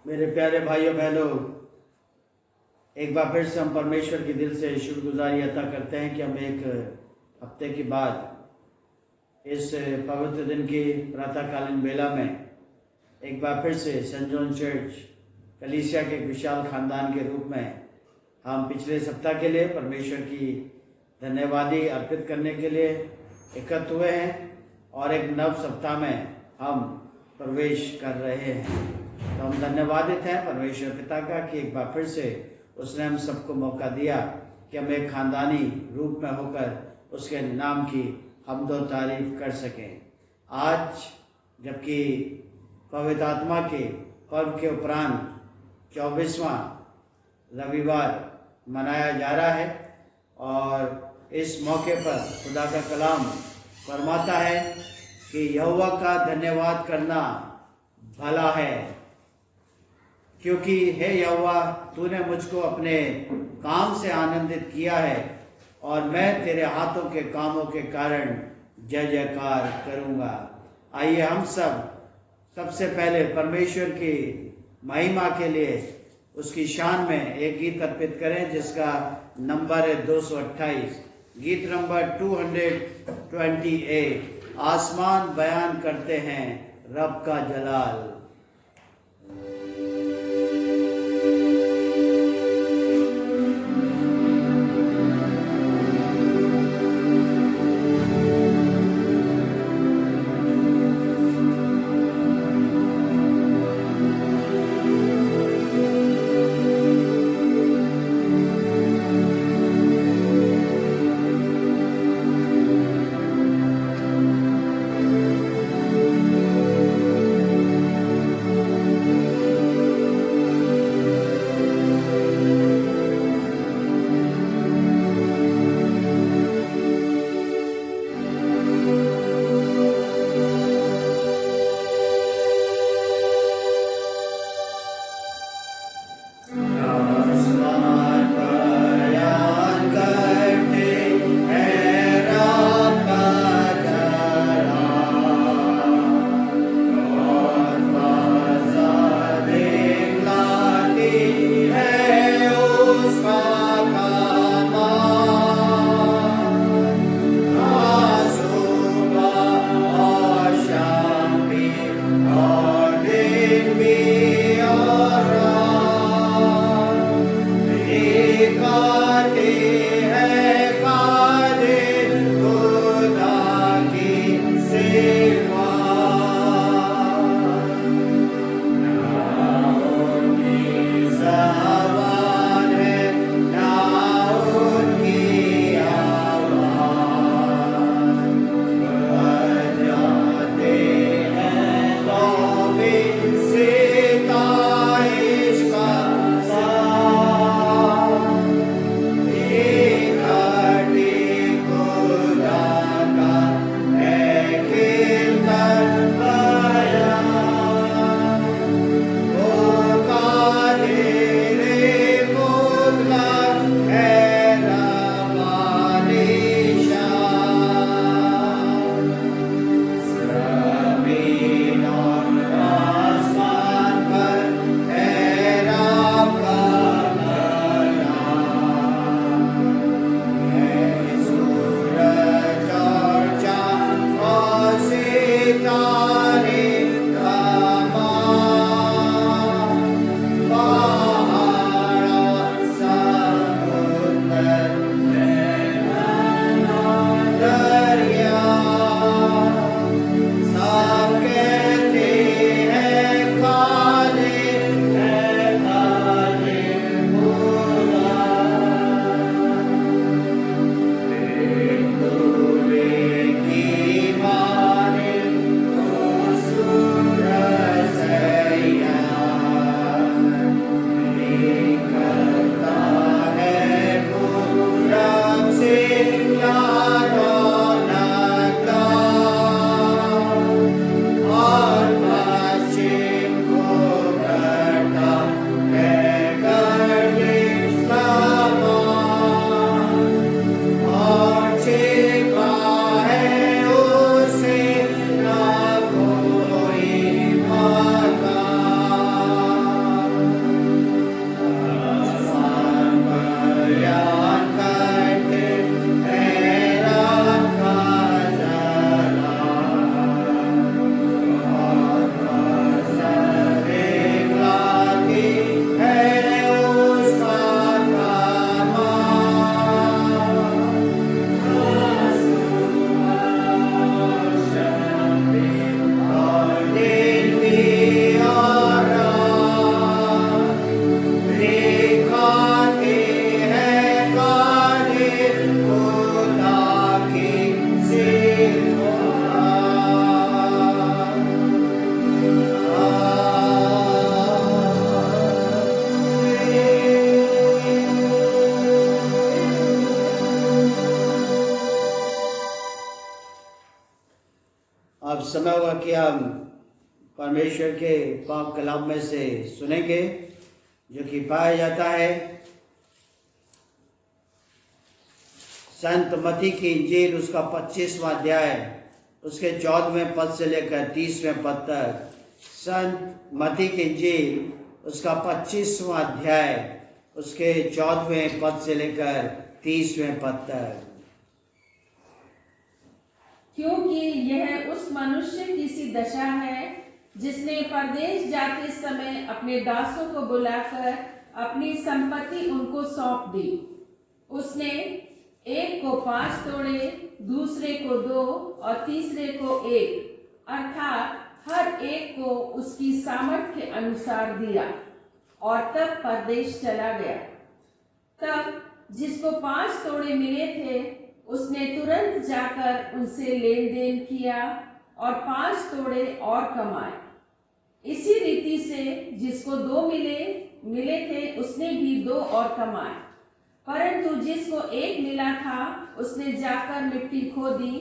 मेरे प्यारे भाइयों बहनों, एक बार फिर से हम परमेश्वर की दिल से शुक्रगुजारी अता करते हैं कि हम एक हफ्ते के बाद इस पवित्र दिन की प्रातःकालीन बेला में एक बार फिर से सेंट जॉन चर्च कलीसिया के एक विशाल खानदान के रूप में हम पिछले सप्ताह के लिए परमेश्वर की धन्यवादी अर्पित करने के लिए एकत्र हुए हैं और एक नव सप्ताह में हम प्रवेश कर रहे हैं। तो हम धन्यवादित हैं परमेश्वर पिता का कि एक बार फिर से उसने हम सबको मौका दिया कि हम एक खानदानी रूप में होकर उसके नाम की हमदो तारीफ कर सकें। आज जबकि पवित्र आत्मा के पर्व के उपरांत 24वां रविवार मनाया जा रहा है और इस मौके पर खुदा का कलाम फरमाता है कि यहोवा का धन्यवाद करना भला है, क्योंकि हे यहोवा तूने मुझको अपने काम से आनंदित किया है और मैं तेरे हाथों के कामों के कारण जय जयकार करूँगा। आइए हम सबसे पहले परमेश्वर की महिमा के लिए उसकी शान में एक गीत अर्पित करें जिसका नंबर है 228, गीत नंबर 228। आसमान बयान करते हैं रब का जलाल। हम परमेश्वर के पाक कलाम में से सुनेंगे, जो कि पाया जाता है संत मत्ती की इंजील उसका 25वां अध्याय उसके 14वें पद से लेकर 30वें पद तक। संत मत्ती की इंजील उसका 25वां अध्याय उसके 14वें पद से लेकर 30वें पद तक। क्योंकि यह उस मनुष्य की सी दशा है जिसने परदेश जाते समय अपने दासों को बुलाकर अपनी संपत्ति उनको सौंप दी। उसने एक को 5 तोड़े, दूसरे को 2 और तीसरे को 1, अर्थात हर एक को उसकी सामर्थ्य के अनुसार दिया, और तब परदेश चला गया। तब जिसको 5 तोड़े मिले थे उसने तुरंत जाकर उनसे लेन देन किया और 5 तोड़े और कमाए। इसी रीति से जिसको 2 मिले थे उसने भी 2 और कमाए। परंतु जिसको 1 मिला था उसने जाकर मिट्टी खोदी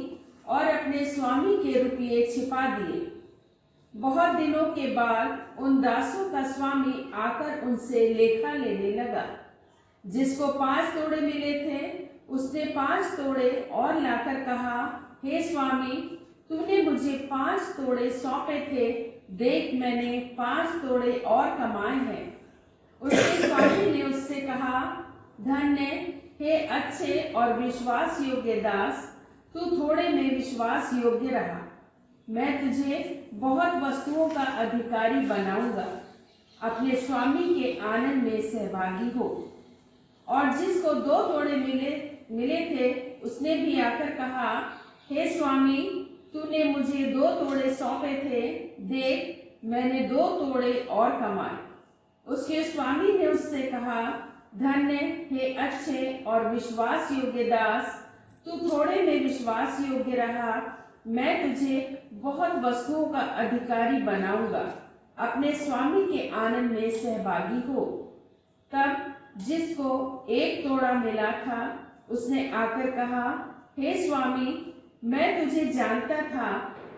और अपने स्वामी के रुपये छिपा दिए। बहुत दिनों के बाद उन दासों का स्वामी आकर उनसे लेखा लेने लगा। जिसको 5 तोड़े मिले थे उसने 5 तोड़े और लाकर कहा, हे स्वामी, तूने मुझे 5 तोड़े सौंपे थे, देख मैंने 5 तोड़े और कमाए हैं। उसके स्वामी ने उससे कहा, धन्य हे अच्छे और विश्वास योग्य दास, तू थोड़े में विश्वास योग्य रहा, मैं तुझे बहुत वस्तुओं का अधिकारी बनाऊंगा, अपने स्वामी के आनंद में सहभागी हो। और जिसको 2 तोड़े मिले थे उसने भी आकर कहा, हे स्वामी, तूने मुझे 2 तोड़े सौंपे थे, देख मैंने 2 तोड़े और कमाए। उसके स्वामी ने उससे कहा, धन्य हे अच्छे और विश्वास योग्य दास, तू थोड़े में विश्वास योग्य रहा, मैं तुझे बहुत वस्तुओं का अधिकारी बनाऊंगा, अपने स्वामी के आनंद में सहभागी हो। तब जिसको 1 तोड़ा मिला था उसने आकर कहा, हे स्वामी, मैं तुझे जानता था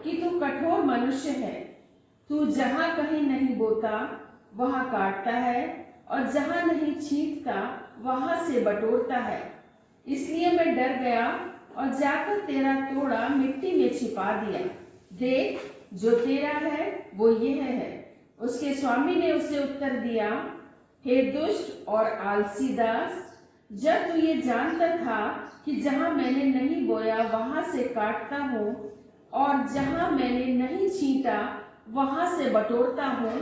कि तू कठोर मनुष्य है, तू जहां कहीं नहीं बोता वहां काटता है और जहां नहीं छींटता वहां से बटोरता है। इसलिए मैं डर गया और जाकर तेरा तोड़ा मिट्टी में छिपा दिया। देख, जो तेरा है वो यह है। उसके स्वामी ने उसे उत्तर दिया, हे दुष्ट और आलसी दास, जब तू ये जानता था कि जहां मैंने नहीं बोया वहां से काटता हूँ और जहां मैंने नहीं छींटा वहां से बटोरता हूँ,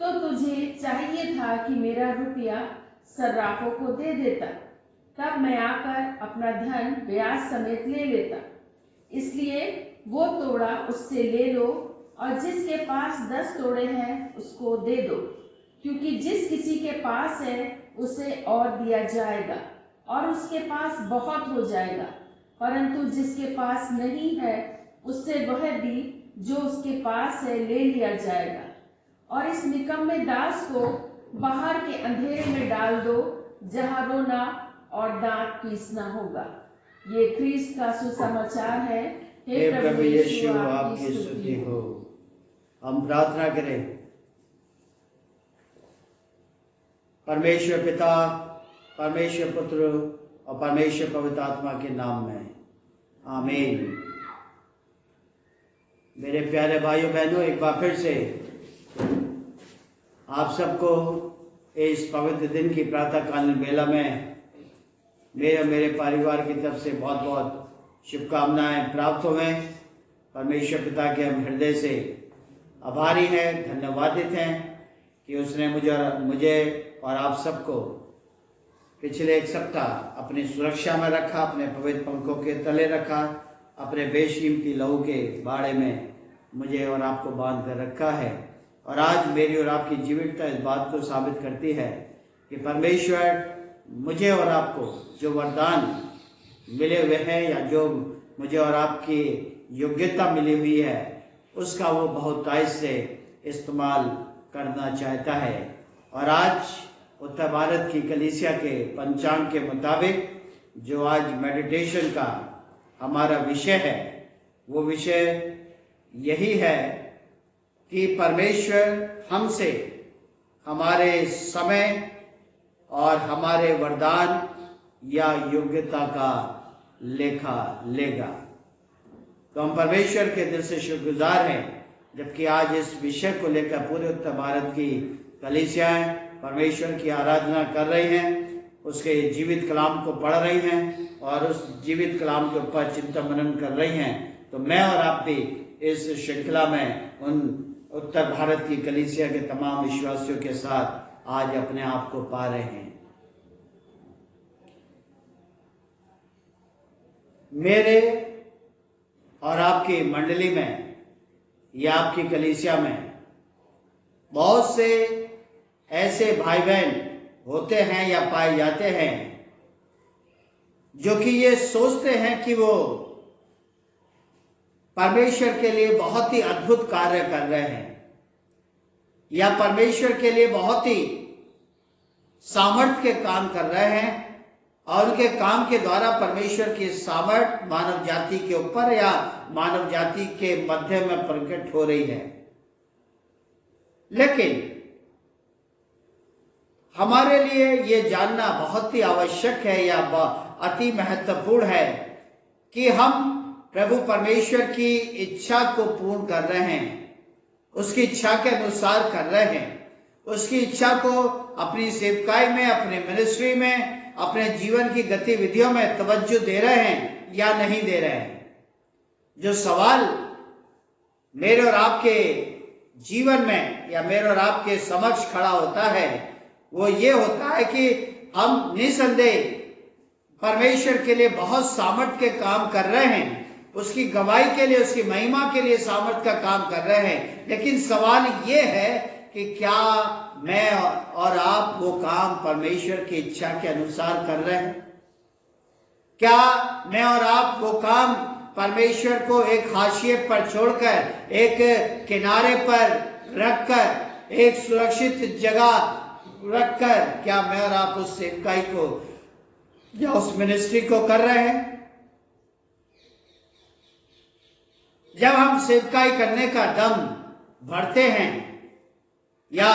तो तुझे चाहिए था कि मेरा रुपया सर्राफों को दे देता, तब मैं आकर अपना धन ब्याज समेत ले लेता। इसलिए वो तोड़ा उससे ले लो और जिसके पास 10 तोड़े हैं उसको दे दो, क्योंकि जिस किसी के पास है उसे और दिया जाएगा और उसके पास बहुत हो जाएगा, परंतु जिसके पास नहीं है उससे वह भी जो उसके पास है ले लिया जाएगा। और इस निकम्मे दास को बाहर के अंधेरे में डाल दो, जहां रोना और दांत पीसना होगा। ये ख्रीस्त का सुसमाचार है। हे प्रभु यीशु, आपकी स्तुति हो। हम प्रार्थना करें। परमेश्वर पिता, परमेश्वर पुत्र और परमेश्वर पवित्र आत्मा के नाम में आमीन। मेरे प्यारे भाइयों बहनों, एक बार फिर से आप सबको इस पवित्र दिन की प्रातःकालीन बेला में मेरे परिवार की तरफ से बहुत बहुत शुभकामनाएं प्राप्त हुए। परमेश्वर पिता के हम हृदय से आभारी हैं, धन्यवादित हैं कि उसने मुझे और आप सबको पिछले 1 सप्ताह अपनी सुरक्षा में रखा, अपने पवित्र पंखों के तले रखा, अपने बेशकीमती लहू के बाड़े में मुझे और आपको बांध कर रखा है। और आज मेरी और आपकी जीवितता इस बात को साबित करती है कि परमेश्वर मुझे और आपको जो वरदान मिले हुए हैं या जो मुझे और आपकी योग्यता मिली हुई है उसका वो बहुतायत से इस्तेमाल करना चाहता है। और आज उत्तर भारत की कलीसिया के पंचांग के मुताबिक जो आज मेडिटेशन का हमारा विषय है वो विषय यही है कि परमेश्वर हमसे हमारे समय और हमारे वरदान या योग्यता का लेखा लेगा। तो हम परमेश्वर के दिल से शुक्रगुजार हैं, जबकि आज इस विषय को लेकर पूरे उत्तर भारत की कलीसियाएं परमेश्वर की आराधना कर रही हैं, उसके जीवित कलाम को पढ़ रही हैं और उस जीवित कलाम के ऊपर चिंतन मनन कर रही हैं। तो मैं और आप भी इस श्रृंखला में उन उत्तर भारत की कलीसिया के तमाम विश्वासियों के साथ आज अपने आप को पा रहे हैं। मेरे और आपकी मंडली में या आपकी कलीसिया में बहुत से ऐसे भाई बहन होते हैं या पाए जाते हैं जो कि ये सोचते हैं कि वो परमेश्वर के लिए बहुत ही अद्भुत कार्य कर रहे हैं या परमेश्वर के लिए बहुत ही सामर्थ्य के काम कर रहे हैं और उनके काम के द्वारा परमेश्वर की सामर्थ मानव जाति के ऊपर या मानव जाति के मध्य में प्रकट हो रही है। लेकिन हमारे लिए ये जानना बहुत ही आवश्यक है या अति महत्वपूर्ण है कि हम प्रभु परमेश्वर की इच्छा को पूर्ण कर रहे हैं, उसकी इच्छा के अनुसार कर रहे हैं, उसकी इच्छा को अपनी सेवकाई में, अपने मिनिस्ट्री में, अपने जीवन की गतिविधियों में तवज्जो दे रहे हैं या नहीं दे रहे हैं। जो सवाल मेरे और आपके जीवन में या मेरे और आपके समक्ष खड़ा होता है वो ये होता है कि हम निसंदेह परमेश्वर के लिए बहुत सामर्थ्य के काम कर रहे हैं, उसकी गवाही के लिए, उसकी महिमा के लिए सामर्थ्य का काम कर रहे हैं। लेकिन सवाल ये है कि क्या मैं और आप वो काम परमेश्वर की इच्छा के अनुसार कर रहे हैं? क्या मैं और आप वो काम परमेश्वर को एक हाशिए पर छोड़कर, एक किनारे पर रखकर, एक सुरक्षित जगह रखकर, क्या मैं और आप उस सेवकाई को या उस मिनिस्ट्री को कर रहे हैं? जब हम सेवकाई करने का दम भरते हैं या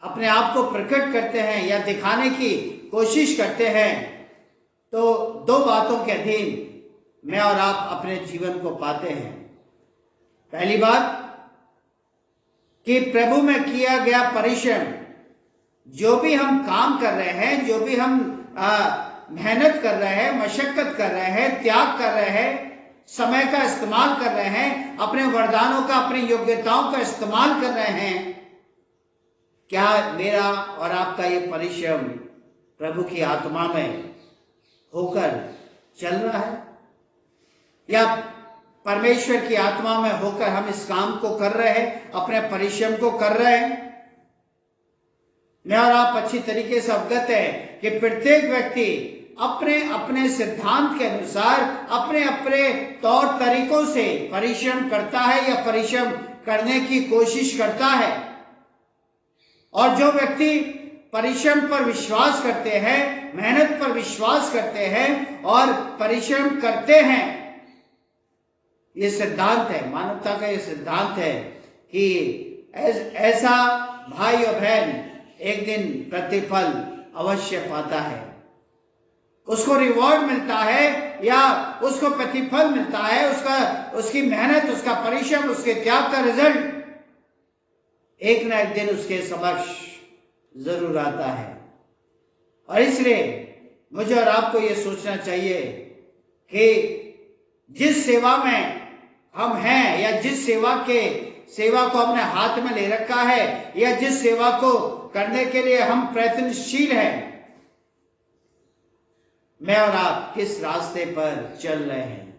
अपने आप को प्रकट करते हैं या दिखाने की कोशिश करते हैं तो दो बातों के अधीन मैं और आप अपने जीवन को पाते हैं। पहली बात कि प्रभु में किया गया परिश्रम, जो भी हम काम कर रहे हैं, जो भी हम मेहनत कर रहे हैं, मशक्कत कर रहे हैं, त्याग कर रहे हैं, समय का इस्तेमाल कर रहे हैं, अपने वरदानों का, अपनी योग्यताओं का इस्तेमाल कर रहे हैं, क्या मेरा और आपका ये परिश्रम प्रभु की आत्मा में होकर चल रहा है या परमेश्वर की आत्मा में होकर हम इस काम को कर रहे हैं, अपने परिश्रम को कर रहे हैं? मैं और आप अच्छी तरीके से अवगत है कि प्रत्येक व्यक्ति अपने अपने सिद्धांत के अनुसार, अपने अपने तौर तरीकों से परिश्रम करता है या परिश्रम करने की कोशिश करता है। और जो व्यक्ति परिश्रम पर विश्वास करते हैं, मेहनत पर विश्वास करते हैं और परिश्रम करते हैं, ये सिद्धांत है, मानवता का ये सिद्धांत है कि ऐसा भाई और बहन एक दिन प्रतिफल अवश्य पाता है, उसको रिवॉर्ड मिलता है या उसको प्रतिफल मिलता है, उसकी मेहनत, उसका परिश्रम, उसके त्याग का रिजल्ट एक न एक दिन उसके समक्ष जरूर आता है। और इसलिए मुझे और आपको ये सोचना चाहिए कि जिस सेवा में हम हैं या जिस सेवा को हमने हाथ में ले रखा है या जिस सेवा को करने के लिए हम प्रयत्नशील हैं, मैं और आप किस रास्ते पर चल रहे हैं?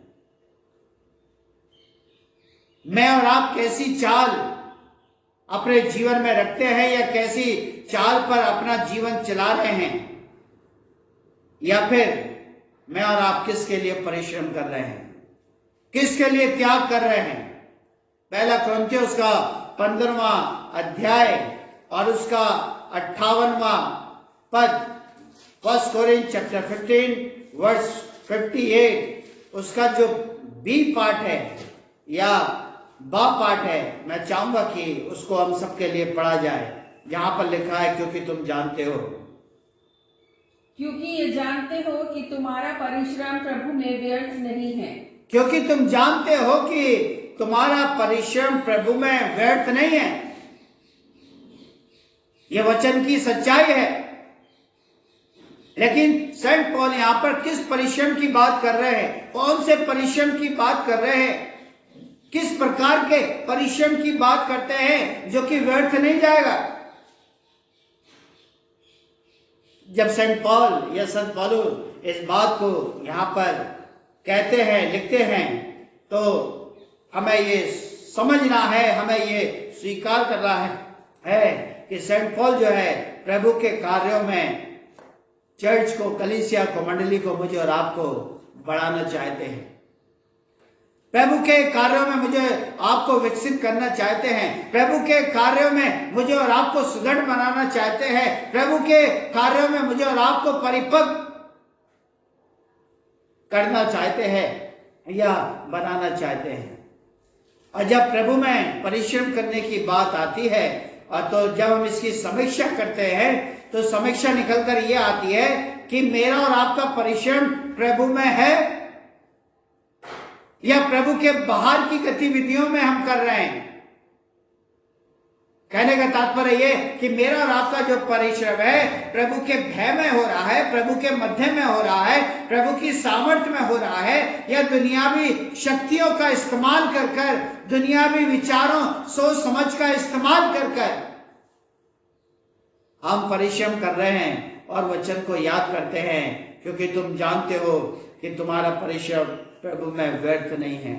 मैं और आप कैसी चाल अपने जीवन में रखते हैं या कैसी चाल पर अपना जीवन चला रहे हैं? या फिर मैं और आप किसके लिए परिश्रम कर रहे हैं, किसके लिए त्याग कर रहे हैं? पहला कुरिन्थियों का 15वां अध्याय और उसका 58वां पद, 1 Corinthians chapter 15 verse 58, उसका जो बी पार्ट है या पाठ है, मैं चाहूंगा कि उसको हम सबके लिए पढ़ा जाए। जहां पर लिखा है, क्योंकि तुम जानते हो, क्योंकि ये जानते हो कि तुम्हारा परिश्रम प्रभु में व्यर्थ नहीं है। क्योंकि तुम जानते हो कि तुम्हारा परिश्रम प्रभु में व्यर्थ नहीं है। यह वचन की सच्चाई है। लेकिन सेंट पॉल यहां पर किस परिश्रम की बात कर रहे हैं? कौन से परिश्रम की बात कर रहे हैं? किस प्रकार के परिश्रम की बात करते हैं जो कि व्यर्थ नहीं जाएगा? जब सेंट पॉल या संत पौलुस इस बात को यहां पर कहते हैं, लिखते हैं, तो हमें ये समझना है, हमें ये स्वीकार करना है कि सेंट पॉल जो है प्रभु के कार्यों में चर्च को, कलीसिया को, मंडली को, मुझे और आपको बढ़ाना चाहते हैं। प्रभु के कार्यों में मुझे आपको विकसित करना चाहते हैं। प्रभु के कार्यों में मुझे और आपको सुदृढ़ बनाना चाहते हैं। प्रभु के कार्यों में मुझे और आपको परिपक्व करना चाहते हैं या बनाना चाहते हैं। और जब प्रभु में परिश्रम करने की बात आती है, और तो जब हम इसकी समीक्षा करते हैं, तो समीक्षा निकलकर यह आती है कि मेरा और आपका परिश्रम प्रभु में है या प्रभु के बाहर की गतिविधियों में हम कर रहे हैं। कहने का तात्पर्य यह कि मेरा और आपका जो परिश्रम है प्रभु के भय में हो रहा है, प्रभु के मध्य में हो रहा है, प्रभु की सामर्थ्य में हो रहा है, या दुनियावी शक्तियों का इस्तेमाल कर कर, दुनियावी विचारों, सोच समझ का इस्तेमाल कर कर हम परिश्रम कर रहे हैं और वचन को याद करते हैं, क्योंकि तुम जानते हो कि तुम्हारा परिश्रम प्रभु में व्यर्थ नहीं है।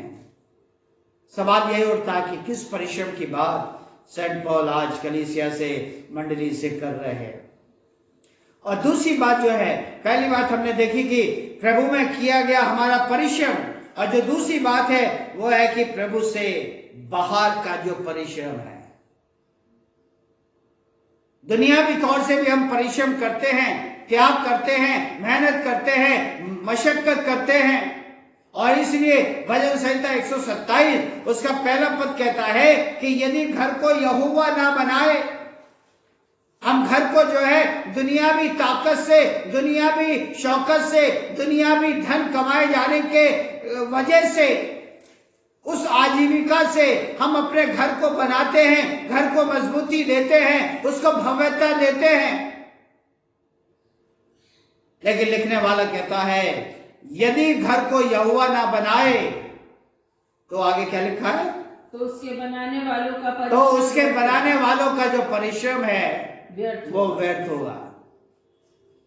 सवाल यही उठता कि किस परिश्रम की बात सेंट पॉल आज कलीसिया से, मंडली से कर रहे हैं। और दूसरी बात जो है, पहली बात हमने देखी कि प्रभु में किया गया हमारा परिश्रम, और जो दूसरी बात है वो है कि प्रभु से बाहर का जो परिश्रम है। दुनियावी तौर से भी हम परिश्रम करते हैं, त्याग करते हैं, मेहनत करते हैं, मशक्कत करते हैं। और इसलिए भजन संहिता 127 उसका पहला पद कहता है कि यदि घर को यहोवा ना बनाए, हम घर को जो है दुनियावी ताकत से, दुनियावी शौकत से, दुनियावी धन कमाए जाने के वजह से, उस आजीविका से हम अपने घर को बनाते हैं, घर को मजबूती देते हैं, उसको भव्यता देते हैं। लेकिन लिखने वाला कहता है यदि घर को यहोवा ना बनाए, तो आगे क्या लिखा है? तो उसके बनाने वालों का परिश्रम, तो उसके बनाने वालों का जो परिश्रम है वो व्यर्थ होगा।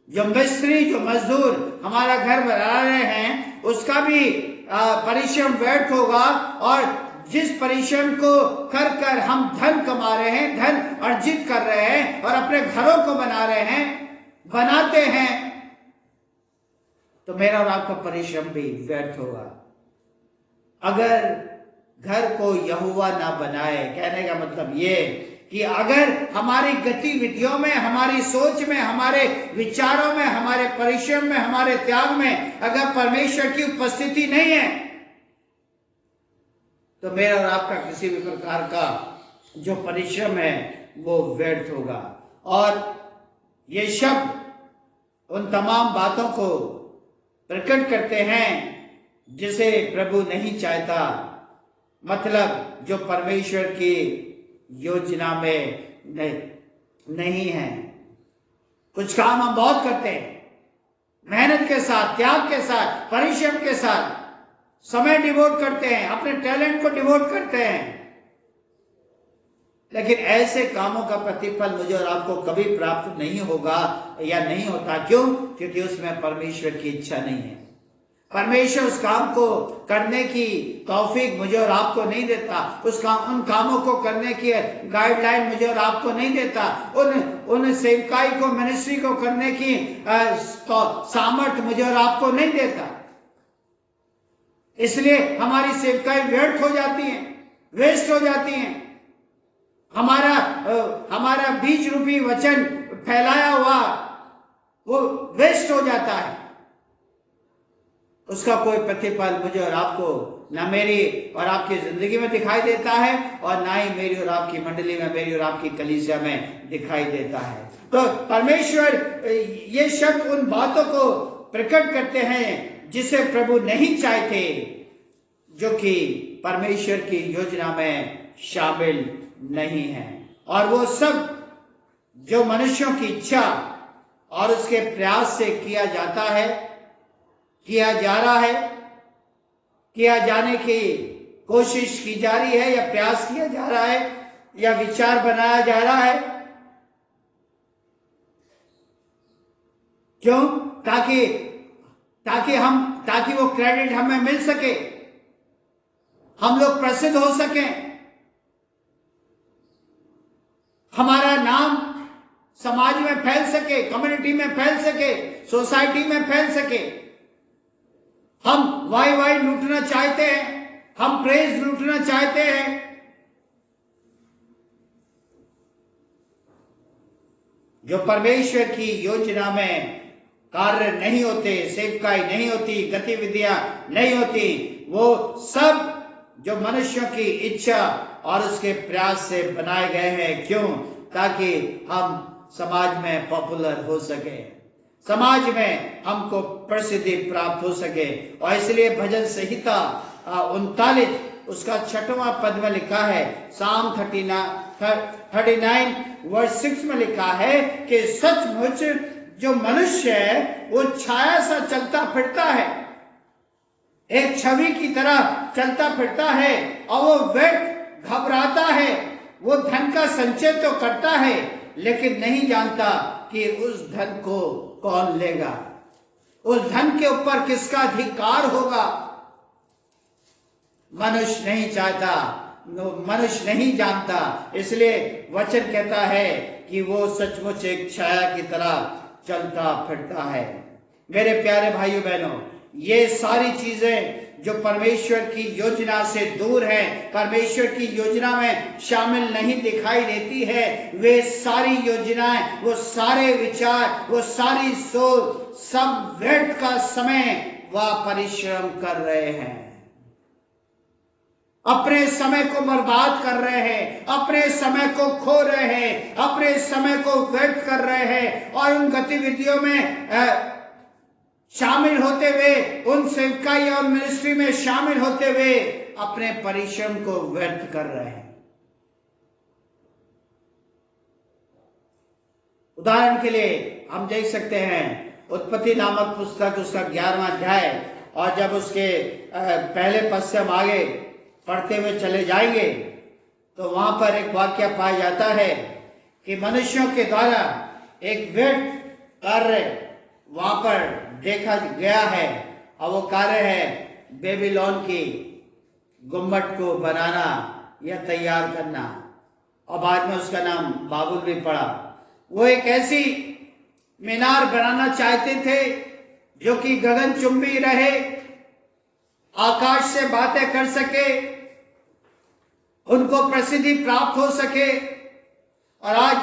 जो मिस्त्री, जो मजदूर हमारा घर बना रहे हैं, उसका भी परिश्रम व्यर्थ होगा। और जिस परिश्रम को कर कर हम धन कमा रहे हैं, धन अर्जित कर रहे हैं और अपने घरों को बना रहे हैं, बनाते हैं, तो मेरा और आपका परिश्रम भी व्यर्थ होगा। अगर घर को यहोवा ना बनाए, कहने का मतलब ये कि अगर हमारी गतिविधियों में, हमारी सोच में, हमारे विचारों में, हमारे परिश्रम में, हमारे त्याग में अगर परमेश्वर की उपस्थिति नहीं है, तो मेरा और आपका किसी भी प्रकार का जो परिश्रम है वो व्यर्थ होगा। और ये शब्द उन तमाम बातों को प्रकट करते हैं जिसे प्रभु नहीं चाहता, मतलब जो परमेश्वर की योजना में नहीं है। कुछ काम हम बहुत करते हैं, मेहनत के साथ, त्याग के साथ, परिश्रम के साथ समय डिवोट करते हैं, अपने टैलेंट को डिवोट करते हैं, लेकिन ऐसे कामों का प्रतिफल मुझे और आपको कभी प्राप्त नहीं होगा या नहीं होता। क्यों? क्योंकि उसमें परमेश्वर की इच्छा नहीं है। परमेश्वर उस काम को करने की तौफीक मुझे और आपको नहीं देता, उन कामों को करने की गाइडलाइन मुझे और आपको नहीं देता, उन सेवकाई को, मिनिस्ट्री को करने की सामर्थ्य मुझे और आपको नहीं देता। इसलिए हमारी सेवकाई व्यर्थ हो जाती है, वेस्ट हो जाती है। हमारा बीज रूपी वचन फैलाया हुआ वो वेस्ट हो जाता है। उसका कोई प्रतिफल मुझे और आपको ना मेरी और आपकी जिंदगी में दिखाई देता है और ना ही मेरी और आपकी मंडली में, मेरी और आपकी कलीसिया में दिखाई देता है। तो परमेश्वर ये शब्द उन बातों को प्रकट करते हैं जिसे प्रभु नहीं चाहते, जो कि परमेश्वर की योजना में शामिल नहीं है। और वो सब जो मनुष्यों की इच्छा और उसके प्रयास से किया जाता है, किया जा रहा है, किया जाने की कोशिश की जा रही है, या प्रयास किया जा रहा है, या विचार बनाया जा रहा है, क्यों? ताकि वो क्रेडिट हमें मिल सके, हम लोग प्रसिद्ध हो सकें, हमारा नाम समाज में फैल सके, कम्युनिटी में फैल सके, सोसाइटी में फैल सके। हम वाई लूटना चाहते हैं, हम प्रेज लूटना चाहते हैं। जो परमेश्वर की योजना में कार्य नहीं होते, सेवकाई नहीं होती, गतिविधियां नहीं होती, वो सब जो मनुष्यों की इच्छा और उसके प्रयास से बनाए गए हैं। क्यों? ताकि हम समाज में पॉपुलर हो सके, समाज में हमको प्रसिद्धि प्राप्त हो सके। और इसलिए भजन संहिता 39 उसका 6वां पद में लिखा है, साम 39 वर्स 6 में लिखा है कि सचमुच जो मनुष्य है वो छाया सा चलता फिरता है, एक छवि की तरह चलता फिरता है, और वो व्यर्थ घबराता है। वो धन का संचय तो करता है, लेकिन नहीं जानता कि उस धन को कौन लेगा, उस धन के ऊपर किसका अधिकार होगा। मनुष्य नहीं चाहता, मनुष्य नहीं जानता। इसलिए वचन कहता है कि वो सचमुच एक छाया की तरह चलता फिरता है। मेरे प्यारे भाइयों बहनों, ये सारी चीजें जो परमेश्वर की योजना से दूर है, परमेश्वर की योजना में शामिल नहीं दिखाई देती है, वे सारी योजनाएं, वो सारे विचार, वो सारी सोच सब व्यर्थ का समय व परिश्रम कर रहे हैं, अपने समय को बर्बाद कर रहे हैं, अपने समय को खो रहे हैं, अपने समय को व्यर्थ कर रहे हैं, और उन गतिविधियों में शामिल होते हुए, उन सेवकाई और मिनिस्ट्री में शामिल होते हुए अपने परिश्रम को व्यर्थ कर रहे हैं। उदाहरण के लिए हम देख सकते हैं उत्पत्ति नामक पुस्तक उसका 11वां अध्याय, और जब उसके पहले पद से हम आगे पढ़ते हुए चले जाएंगे तो वहां पर एक वाक्य पाया जाता है कि मनुष्यों के द्वारा एक व्यर्थ कार्य वहां पर देखा गया है, और वो कार्य है बेबीलोन की गुम्बद को बनाना या तैयार करना, और बाद में उसका नाम बाबुल भी पड़ा। वो एक ऐसी मीनार बनाना चाहते थे जो कि गगनचुंबी रहे, आकाश से बातें कर सके, उनको प्रसिद्धि प्राप्त हो सके। और आज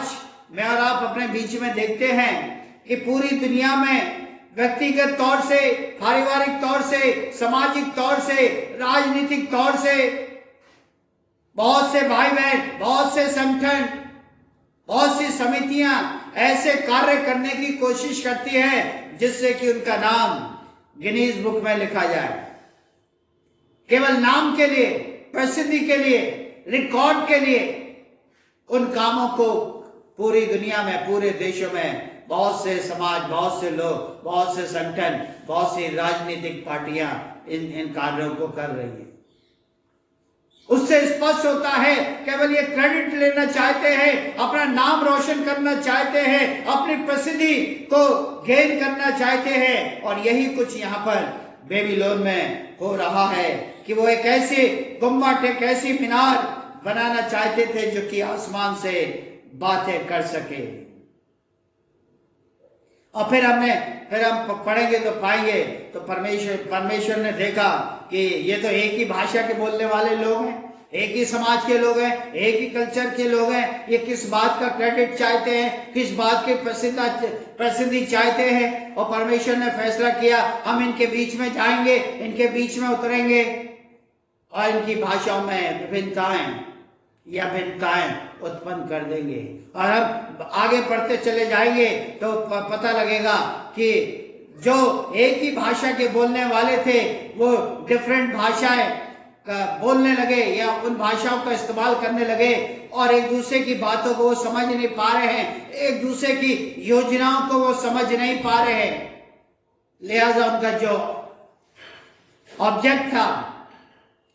मैं और आप अपने बीच में देखते हैं कि पूरी दुनिया में व्यक्तिगत तौर से, पारिवारिक तौर से, सामाजिक तौर से, राजनीतिक तौर से बहुत से भाई बहन, बहुत से संगठन, बहुत सी समितियां ऐसे कार्य करने की कोशिश करती है जिससे कि उनका नाम गिनीज बुक में लिखा जाए, केवल नाम के लिए, प्रसिद्धि के लिए, रिकॉर्ड के लिए। उन कामों को पूरी दुनिया में, पूरे देशों में बहुत से समाज, बहुत से लोग, बहुत से संगठन, बहुत सी राजनीतिक पार्टियां इन कार्यों को कर रही है। उससे स्पष्ट होता है केवल ये क्रेडिट लेना चाहते हैं, अपना नाम रोशन करना चाहते हैं, अपनी प्रसिद्धि को गेन करना चाहते हैं। और यही कुछ यहाँ पर बेबीलोन में हो रहा है कि वो एक ऐसी गुम्बद, एक ऐसी मीनार बनाना चाहते थे जो कि आसमान से बातें कर सके। और फिर हम पढ़ेंगे तो पाएंगे तो परमेश्वर ने देखा कि ये तो एक ही भाषा के बोलने वाले लोग हैं, एक ही समाज के लोग हैं, एक ही कल्चर के लोग हैं। ये किस बात का क्रेडिट चाहते हैं, किस बात की प्रसिद्धि चाहते हैं। और परमेश्वर ने फैसला किया हम इनके बीच में जाएंगे, इनके बीच में उतरेंगे और इनकी भाषाओं में विभिन्नताएं या भिन्नताएं उत्पन्न कर देंगे। और हम आगे बढ़ते चले जाएंगे तो पता लगेगा कि जो एक ही भाषा के बोलने वाले थे वो डिफरेंट भाषाएं बोलने लगे या उन भाषाओं का इस्तेमाल करने लगे और एक दूसरे की बातों को वो समझ नहीं पा रहे हैं, एक दूसरे की योजनाओं को वो समझ नहीं पा रहे हैं। लिहाजा उनका जो ऑब्जेक्ट था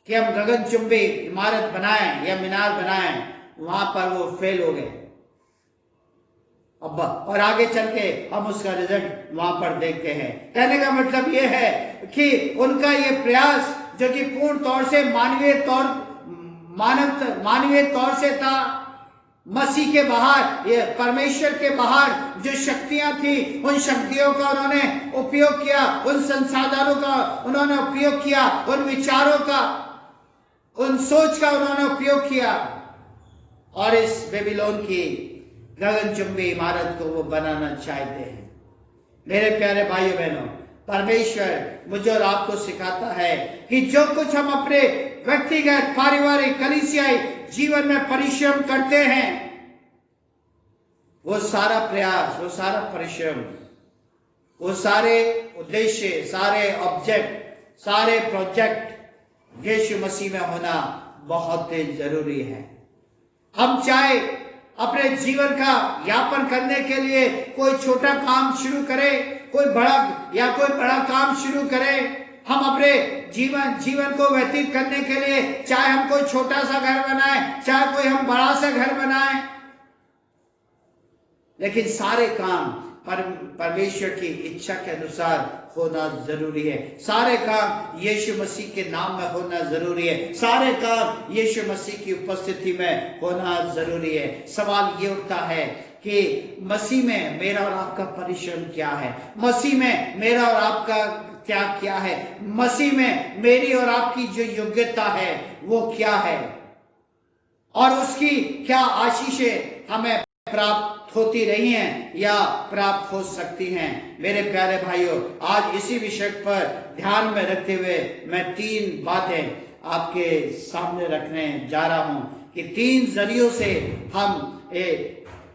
कि हम गगनचुंबी इमारत बनाएं या मीनार बनाएं, वहां पर वो फेल हो गए। अब और आगे चल के हम उसका रिजल्ट वहां पर देखते हैं। कहने का मतलब यह है कि उनका ये प्रयास जो कि पूर्ण तौर से मानवीय तौर से था, मसीह के बाहर, ये परमेश्वर के बाहर जो शक्तियां थी उन शक्तियों का उन्होंने उपयोग किया, उन संसाधनों का उन्होंने उपयोग किया, उन विचारों का, उन सोच का उन्होंने उपयोग किया और इस बेबीलोन की गगनचुंबी इमारत को वो बनाना चाहते हैं। मेरे प्यारे भाइयों बहनों, परमेश्वर मुझे और आपको सिखाता है कि जो कुछ हम अपने व्यक्तिगत, पारिवारिक, कलीसियाई जीवन में परिश्रम करते हैं, वो सारा प्रयास, वो सारा परिश्रम, वो सारे उद्देश्य, सारे ऑब्जेक्ट, सारे प्रोजेक्ट यीशु मसीह में होना बहुत ही जरूरी है। हम चाहे अपने जीवन का यापन करने के लिए कोई छोटा काम शुरू करें, कोई बड़ा काम शुरू करें, हम अपने जीवन को व्यतीत करने के लिए चाहे हम कोई छोटा सा घर बनाएं, चाहे कोई हम बड़ा सा घर बनाएं, लेकिन सारे काम परमेश्वर की इच्छा के अनुसार होना जरूरी है। सारे काम यीशु मसीह के नाम में होना जरूरी है। सारे काम यीशु मसीह की उपस्थिति में होना जरूरी है। सवाल ये उठता है कि मसीह में मेरा और आपका परिश्रम क्या है? मसीह में मेरा और आपका त्याग क्या है? मसीह में मेरी और आपकी जो योग्यता है वो क्या है? और उसकी क्या आशीषें हमें प्राप्त होती रही हैं या प्राप्त हो सकती हैं। मेरे प्यारे भाइयों, आज इसी विषय पर ध्यान में रखते हुए मैं 3 बातें आपके सामने रखने जा रहा हूं कि 3 जरियों से हम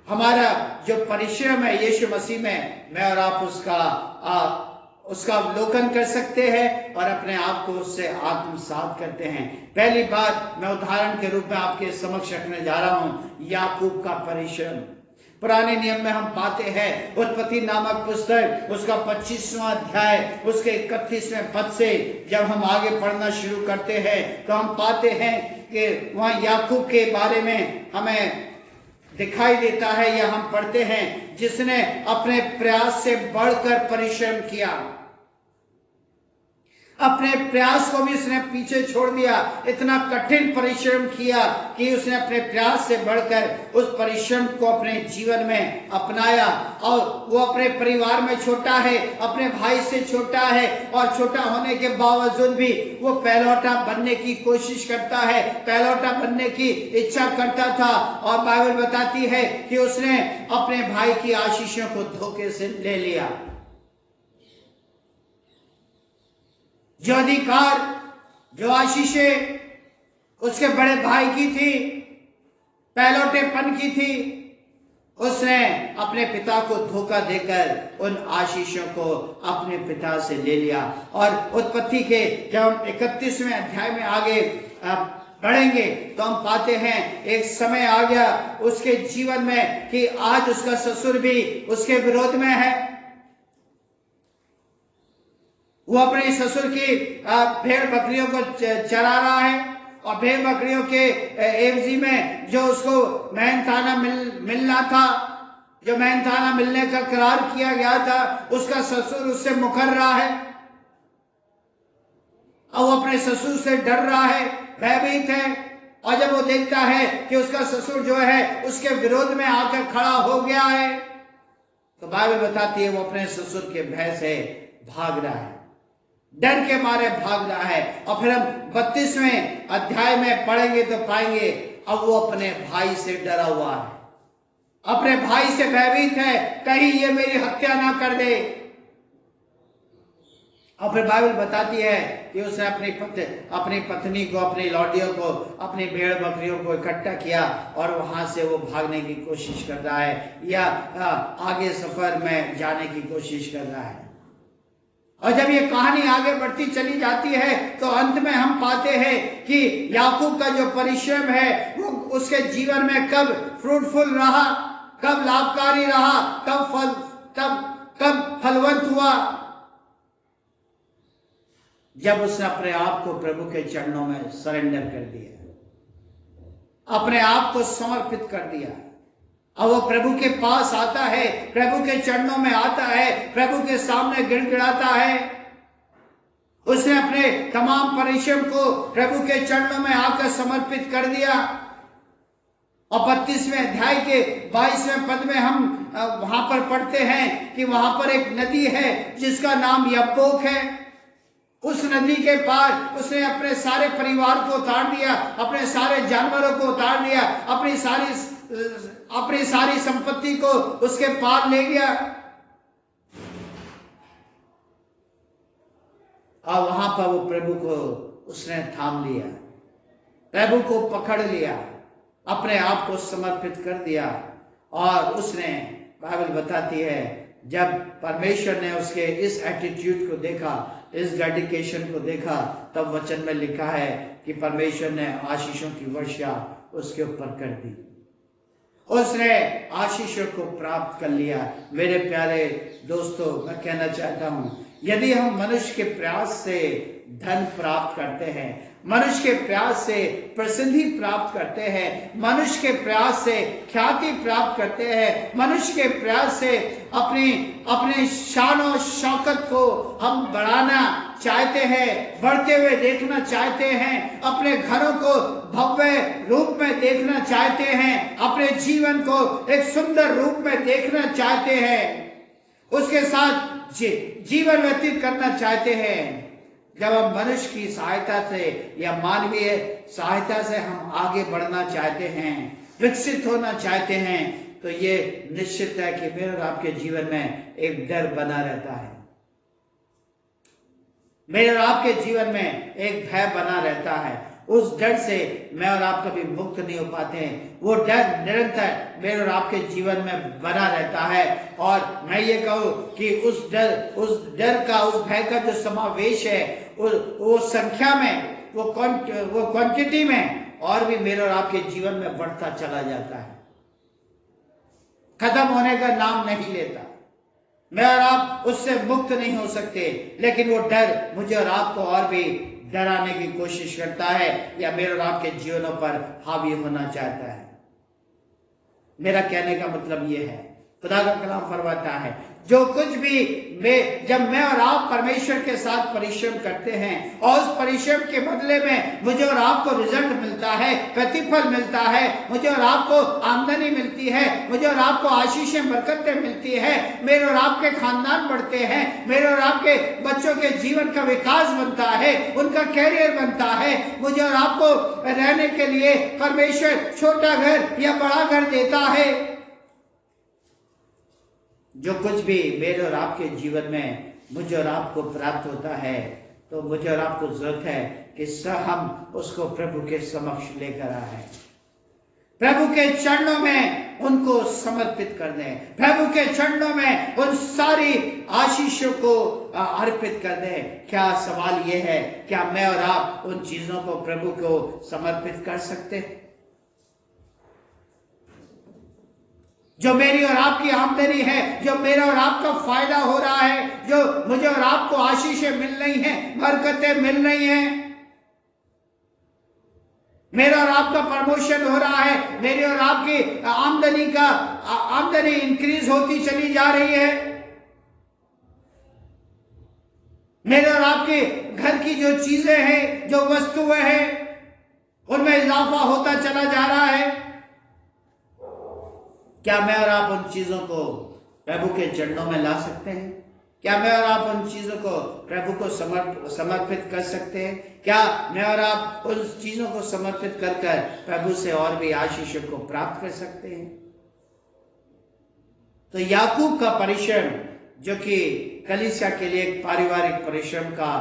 हमारा जो परिश्रम है यीशु मसीह में, मैं और आप उसका अवलोकन कर सकते हैं और अपने आप को उससे आत्मसात करते हैं। पहली बात मैं उदाहरण के रूप में आपके समक्ष रखने जा रहा हूं, याकूब का परिश्रम। पुराने नियम में हम पाते हैं, उत्पत्ति नामक पुस्तक उसका 25वां अध्याय उसके 31वें पद से जब हम आगे पढ़ना शुरू करते हैं तो हम पाते हैं कि वहां याकूब के बारे में हमें दिखाई देता है या हम पढ़ते हैं, जिसने अपने प्रयास से बढ़कर परिश्रम किया। अपने प्रयास को भी उसने पीछे छोड़ दिया। इतना कठिन परिश्रम किया कि उसने अपने प्रयास से बढ़कर उस परिश्रम को अपने जीवन में अपनाया। और वो अपने परिवार में छोटा है, अपने भाई से छोटा है और छोटा होने के बावजूद भी वो पहलौठा बनने की कोशिश करता है, पहलौठा बनने की इच्छा करता था। और बाइबल बताती है कि उसने अपने भाई की आशीषों को धोखे से ले लिया। जो अधिकार, जो आशीषें उसके बड़े भाई की थी, पहलौठेपन की थी, उसने अपने पिता को धोखा देकर उन आशीषों को अपने पिता से ले लिया। और उत्पत्ति के जब हम 31वें अध्याय में आगे बढ़ेंगे तो हम पाते हैं एक समय आ गया उसके जीवन में कि आज उसका ससुर भी उसके विरोध में है। वो अपने ससुर की भेड़ बकरियों को चरा रहा है और भेड़ बकरियों के एवजी में जो उसको मेहनताना मिलना था, जो मेहनताना मिलने का करार किया गया था, उसका ससुर उससे मुकर रहा है और वो अपने ससुर से डर रहा है, भयभीत है। और जब वो देखता है कि उसका ससुर जो है उसके विरोध में आकर खड़ा हो गया है तो बाइबल बताती है वो अपने ससुर के भय से भाग रहा है, डर के मारे भाग रहा है। और फिर हम 32वें अध्याय में पढ़ेंगे तो पाएंगे अब वो अपने भाई से डरा हुआ है, अपने भाई से भयभीत है, कहीं ये मेरी हत्या ना कर दे। और फिर बाइबल बताती है कि उसने अपनी पत्नी को, अपनी लौंडियों को, अपनी भेड़ बकरियों को इकट्ठा किया और वहां से वो भागने की कोशिश कर रहा है या आगे सफर में जाने की कोशिश कर रहा है। और जब ये कहानी आगे बढ़ती चली जाती है तो अंत में हम पाते हैं कि याकूब का जो परिश्रम है वो उसके जीवन में कब फ्रूटफुल रहा, कब लाभकारी रहा, कब फलवंत हुआ, जब उसने अपने आप को प्रभु के चरणों में सरेंडर कर दिया, अपने आप को समर्पित कर दिया। अब वो प्रभु के पास आता है, प्रभु के चरणों में आता है, प्रभु के सामने गिड़गिड़ाता है। उसने अपने तमाम परिश्रम को प्रभु के चरणों में आकर समर्पित कर दिया। और 32वें अध्याय के 22वें पद में हम वहां पर पढ़ते हैं कि वहां पर एक नदी है जिसका नाम यब्बोक है। उस नदी के पार उसने अपने सारे परिवार को उतार दिया, अपने सारे जानवरों को उतार दिया, अपनी सारी संपत्ति को उसके पार ले गया। और वहां पर वो प्रभु को उसने थाम लिया, प्रभु को पकड़ लिया, अपने आप को समर्पित कर दिया। और उसने, बाइबल बताती है, जब परमेश्वर ने उसके इस एटीट्यूड को देखा, इस डेडिकेशन को देखा, तब वचन में लिखा है कि परमेश्वर ने आशीषों की वर्षा उसके ऊपर कर दी, उसने आशीषों को प्राप्त कर लिया। मेरे प्यारे दोस्तों, मैं कहना चाहता हूं, यदि हम मनुष्य के प्रयास से धन प्राप्त करते हैं, मनुष्य के प्रयास से प्रसिद्धि प्राप्त करते हैं, मनुष्य के प्रयास से ख्याति प्राप्त करते हैं, मनुष्य के प्रयास से अपने शान और शौकत को हम बढ़ाना चाहते हैं, बढ़ते हुए देखना चाहते हैं, अपने घरों को भव्य रूप में देखना चाहते हैं, अपने जीवन को एक सुंदर रूप में देखना चाहते हैं, उसके साथ जीवन व्यतीत करना चाहते हैं, जब हम मनुष्य की सहायता से या मानवीय सहायता से हम आगे बढ़ना चाहते हैं, विकसित होना चाहते हैं, तो ये निश्चित है कि मेरे और आपके जीवन में एक डर बना रहता है, मेरे और आपके जीवन में एक भय बना रहता है। उस डर से मैं और आप कभी मुक्त नहीं हो पाते हैं। वो डर निरंतर मेरे और आपके जीवन में बना रहता है। और मैं ये कहूँ कि उस डर का, उस भय का जो समावेश है, वो संख्या में, वो क्वांटिटी में और भी मेरे और आपके जीवन में बढ़ता चला जाता है, खत्म होने का नाम नहीं लेता। मैं और आप उससे मुक्त नहीं हो सकते, लेकिन वो डर मुझे और आपको और भी डराने की कोशिश करता है या मेरे और आपके जीवनों पर हावी होना चाहता है। मेरा कहने का मतलब ये है, खुदा का कलाम फरमाता है, जो कुछ भी जब मैं और आप परमेश्वर के साथ परिश्रम करते हैं और उस परिश्रम के बदले में मुझे और आपको रिजल्ट मिलता है, प्रतिफल मिलता है, मुझे और आपको आमदनी मिलती है, मुझे और आपको आशीषें बरकतें मिलती है, मेरे और आपके खानदान बढ़ते हैं, मेरे और आपके बच्चों के जीवन का विकास बनता है, उनका कैरियर बनता है, मुझे और आपको रहने के लिए परमेश्वर छोटा घर या बड़ा घर देता है। जो कुछ भी मेरे और आपके जीवन में मुझे और आपको प्राप्त होता है, तो मुझे और आपको जरूरत है कि हम उसको प्रभु के समक्ष लेकर आए, प्रभु के चरणों में उनको समर्पित कर दें, प्रभु के चरणों में उन सारी आशीषों को अर्पित कर दें। क्या सवाल ये है, क्या मैं और आप उन चीजों को प्रभु को समर्पित कर सकते हैं? जो मेरी और आपकी आमदनी है, जो मेरा और आपका फायदा हो रहा है, जो मुझे और आपको आशीषें मिल रही हैं, बरकतें मिल रही हैं, मेरा और आपका प्रमोशन हो रहा है, मेरी और आपकी आमदनी इंक्रीज होती चली जा रही है, मेरे और आपके घर की जो चीजें हैं, जो वस्तुएं हैं, उनमें इजाफा होता चला जा रहा है। क्या मैं और आप उन चीजों को प्रभु के चरणों में ला सकते हैं? क्या मैं और आप उन चीजों को प्रभु को समर्पित कर सकते हैं? क्या मैं और आप उन चीजों को समर्पित कर कर प्रभु से और भी आशीषों को प्राप्त कर सकते हैं? तो याकूब का परिश्रम, जो कि कलीसिया के लिए एक पारिवारिक परिश्रम का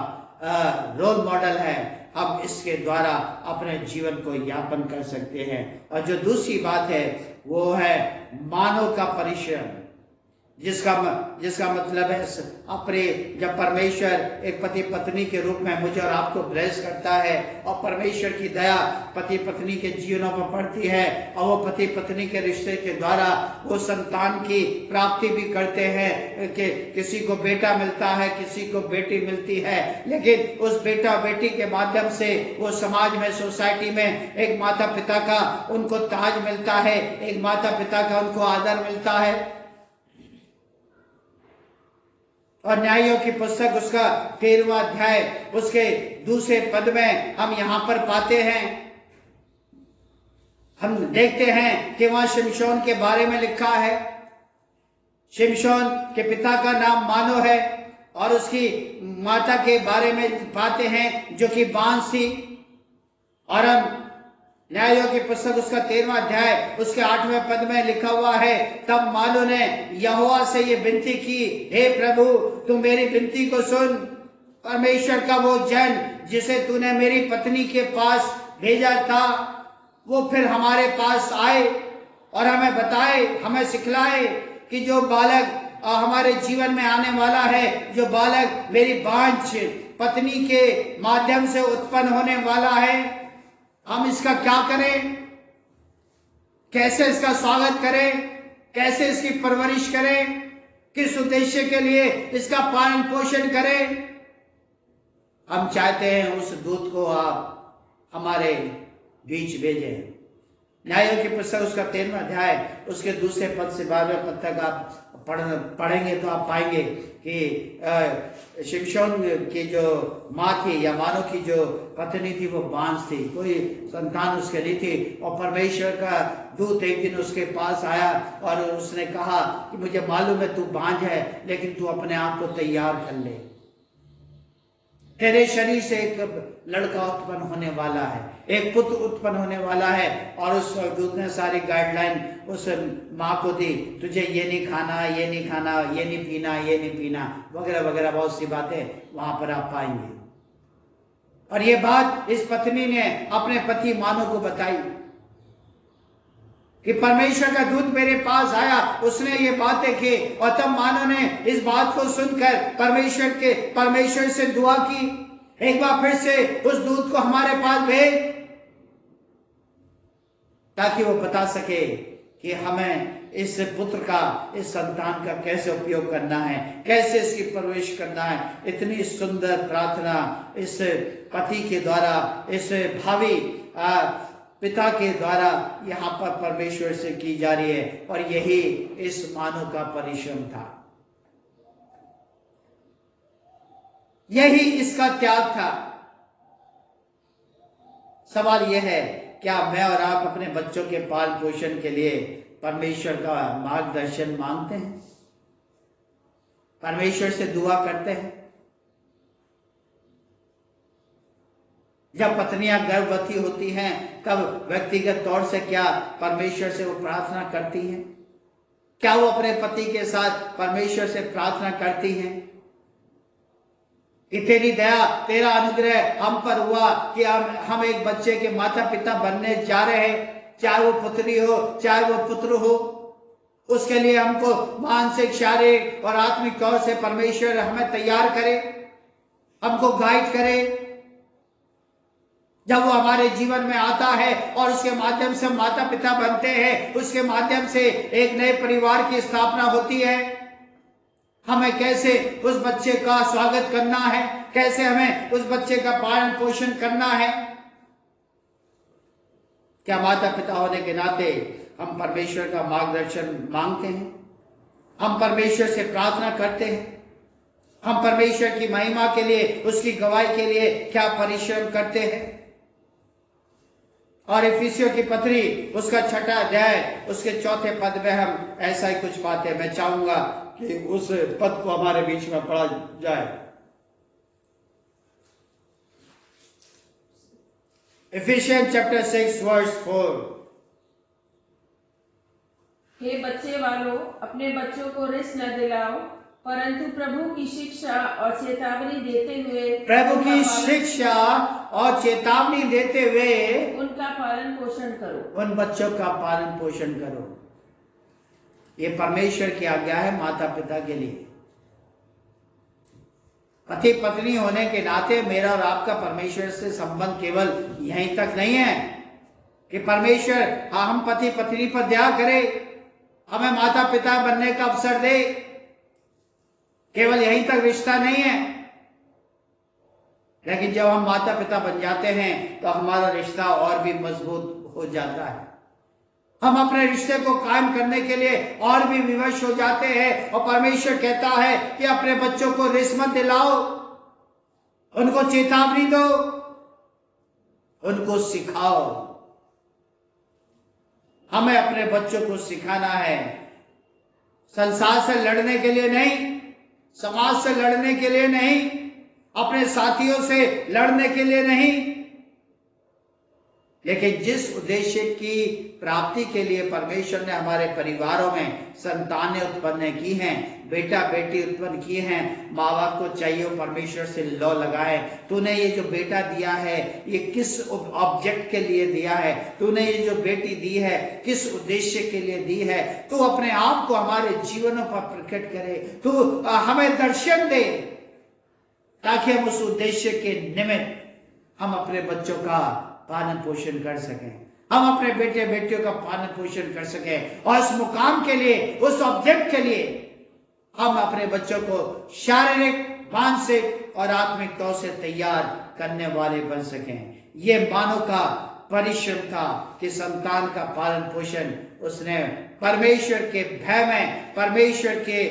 रोल मॉडल है, हम इसके द्वारा अपने जीवन को यापन कर सकते हैं। और जो दूसरी बात है वो है मानव का परिश्रम, जिसका मतलब है अपने, जब परमेश्वर एक पति पत्नी के रूप में मुझे और आपको ब्लेस करता है और परमेश्वर की दया पति पत्नी के जीवनों पर पड़ती है और वो पति पत्नी के रिश्ते के द्वारा वो संतान की प्राप्ति भी करते हैं कि किसी को बेटा मिलता है, किसी को बेटी मिलती है, लेकिन उस बेटा बेटी के माध्यम से वो समाज में, सोसाइटी में एक माता पिता का उनको ताज मिलता है, एक माता पिता का उनको आदर मिलता है। और न्यायों की पुस्तक उसका 13वां अध्याय उसके दूसरे पद में हम यहां पर पाते हैं, हम देखते हैं कि वहां शिमशोन के बारे में लिखा है। शिमशोन के पिता का नाम मानो है और उसकी माता के बारे में पाते हैं जो कि बांस थी। और हम न्यायों की पुस्तक उसका 13वां अध्याय उसके 8वें पद में लिखा हुआ है, तब मालो ने यहोवा से ये विनती की, हे प्रभु तू मेरी विनती को सुन। परमेश्वर का वो जन जिसे तूने मेरी पत्नी के पास भेजा था वो फिर हमारे पास आए और हमें बताए, हमें सिखलाए कि जो बालक हमारे जीवन में आने वाला है, जो बालक मेरी बांझ पत्नी के माध्यम से उत्पन्न होने वाला है, हम इसका क्या करें, कैसे इसका स्वागत करें, कैसे इसकी परवरिश करें, किस उद्देश्य के लिए इसका पालन पोषण करें। हम चाहते हैं उस दूत को आप हमारे बीच भेजें। न्यायों की पुस्तक उसका 13वां अध्याय उसके दूसरे पद से 12वें पद तक आप पढ़ेंगे तो आप पाएंगे कि शिमशोन की जो माँ थी या मानो की जो पत्नी थी वो बांझ थी, कोई संतान उसके नहीं थी। और परमेश्वर का दूत एक दिन उसके पास आया और उसने कहा कि मुझे मालूम है तू बांझ है, लेकिन तू अपने आप को तैयार कर ले, तेरे शरीर से एक लड़का उत्पन्न होने वाला है, एक पुत्र उत्पन्न होने वाला है। और उस दूत ने सारी गाइडलाइन उस माँ को दी, तुझे ये नहीं खाना, ये नहीं खाना, ये नहीं पीना, ये नहीं पीना, वगैरह वगैरह बहुत सी बातें वहां पर आप पाएंगे। और ये बात इस पत्नी ने अपने पति मानो को बताई कि परमेश्वर का दूत मेरे पास आया, उसने ये बातें की। और तब मानो ने इस बात को सुनकर परमेश्वर से दुआ की, एक बार फिर से उस दूत को हमारे पास भेज, ताकि वो बता सके कि हमें इस पुत्र का, इस संतान का कैसे उपयोग करना है, कैसे इसकी परवरिश करना है। इतनी सुंदर प्रार्थना इस पति के द्वारा, इस भावी पिता के द्वारा यहाँ पर परमेश्वर से की जा रही है। और यही इस मानव का परिश्रम था, यही इसका त्याग था। सवाल यह है, क्या मैं और आप अपने बच्चों के पालन पोषण के लिए परमेश्वर का मार्गदर्शन मांगते हैं, परमेश्वर से दुआ करते हैं? जब पत्नियां गर्भवती होती हैं तब व्यक्तिगत तौर से क्या परमेश्वर से वो प्रार्थना करती हैं? क्या वो अपने पति के साथ परमेश्वर से प्रार्थना करती हैं कि तेरी दया, तेरा अनुग्रह हम पर हुआ कि हम एक बच्चे के माता पिता बनने जा रहे हैं, चाहे वो पुत्री हो चाहे वो पुत्र हो, उसके लिए हमको मानसिक, शारीरिक और आत्मिक तौर से परमेश्वर हमें तैयार करे, हमको गाइड करे। जब वो हमारे जीवन में आता है और उसके माध्यम से माता पिता बनते हैं, उसके माध्यम से एक नए परिवार की स्थापना होती है, हमें कैसे उस बच्चे का स्वागत करना है, कैसे हमें उस बच्चे का पालन पोषण करना है। क्या माता पिता होने के नाते हम परमेश्वर का मार्गदर्शन मांगते हैं? हम परमेश्वर से प्रार्थना करते हैं? हम परमेश्वर की महिमा के लिए, उसकी गवाही के लिए क्या परिश्रम करते हैं? और इफिसियों की पत्री उसका 6वां अध्याय उसके 4 पद में हम ऐसा ही कुछ पाते हैं। मैं चाहूंगा कि उस पद को हमारे बीच में पढ़ा जाए। Ephesians chapter 6 verse 4। हे बच्चे वालों, अपने बच्चों को रिस न दिलाओ, परंतु प्रभु की शिक्षा और चेतावनी देते हुए उनका पालन पोषण करो। उन बच्चों का पालन पोषण करो। ये परमेश्वर की आज्ञा है माता पिता के लिए। पति पत्नी होने के नाते मेरा और आपका परमेश्वर से संबंध केवल यहीं तक नहीं है कि परमेश्वर हम पति पत्नी पर दया करे, हमें माता पिता बनने का अवसर दे, केवल यहीं तक रिश्ता नहीं है। लेकिन जब हम माता पिता बन जाते हैं तो हमारा रिश्ता और भी मजबूत हो जाता है। हम अपने रिश्ते को कायम करने के लिए और भी विवश हो जाते हैं। और परमेश्वर कहता है कि अपने बच्चों को रिस मत दिलाओ, उनको चेतावनी दो, उनको सिखाओ। हमें अपने बच्चों को सिखाना है, संसार से लड़ने के लिए नहीं, समाज से लड़ने के लिए नहीं, अपने साथियों से लड़ने के लिए नहीं, लेकिन जिस उद्देश्य की प्राप्ति के लिए परमेश्वर ने हमारे परिवारों में संतानें उत्पन्न की हैं, बेटा बेटी उत्पन्न किए हैं, माँ बाप को चाहिए परमेश्वर से लौ लगाए। तूने ये जो बेटा दिया है ये किस ऑब्जेक्ट के लिए दिया है, तूने ये जो बेटी दी है किस उद्देश्य के लिए दी है। तू अपने आप को हमारे जीवनों पर प्रकट करे, तू हमें दर्शन दे ताकि हम उस उद्देश्य के निमित्त हम अपने बच्चों का पालन पोषण कर सकें, हम अपने बेटे बेटियों का पालन पोषण कर सकें, और उस मुकाम के लिए, उस ऑब्जेक्ट के लिए हम अपने बच्चों को शारीरिक, मानसिक और आत्मिक तौर से तैयार करने वाले बन सकें। ये मानव का परिश्रम था कि संतान का पालन पोषण उसने परमेश्वर के भय में, परमेश्वर के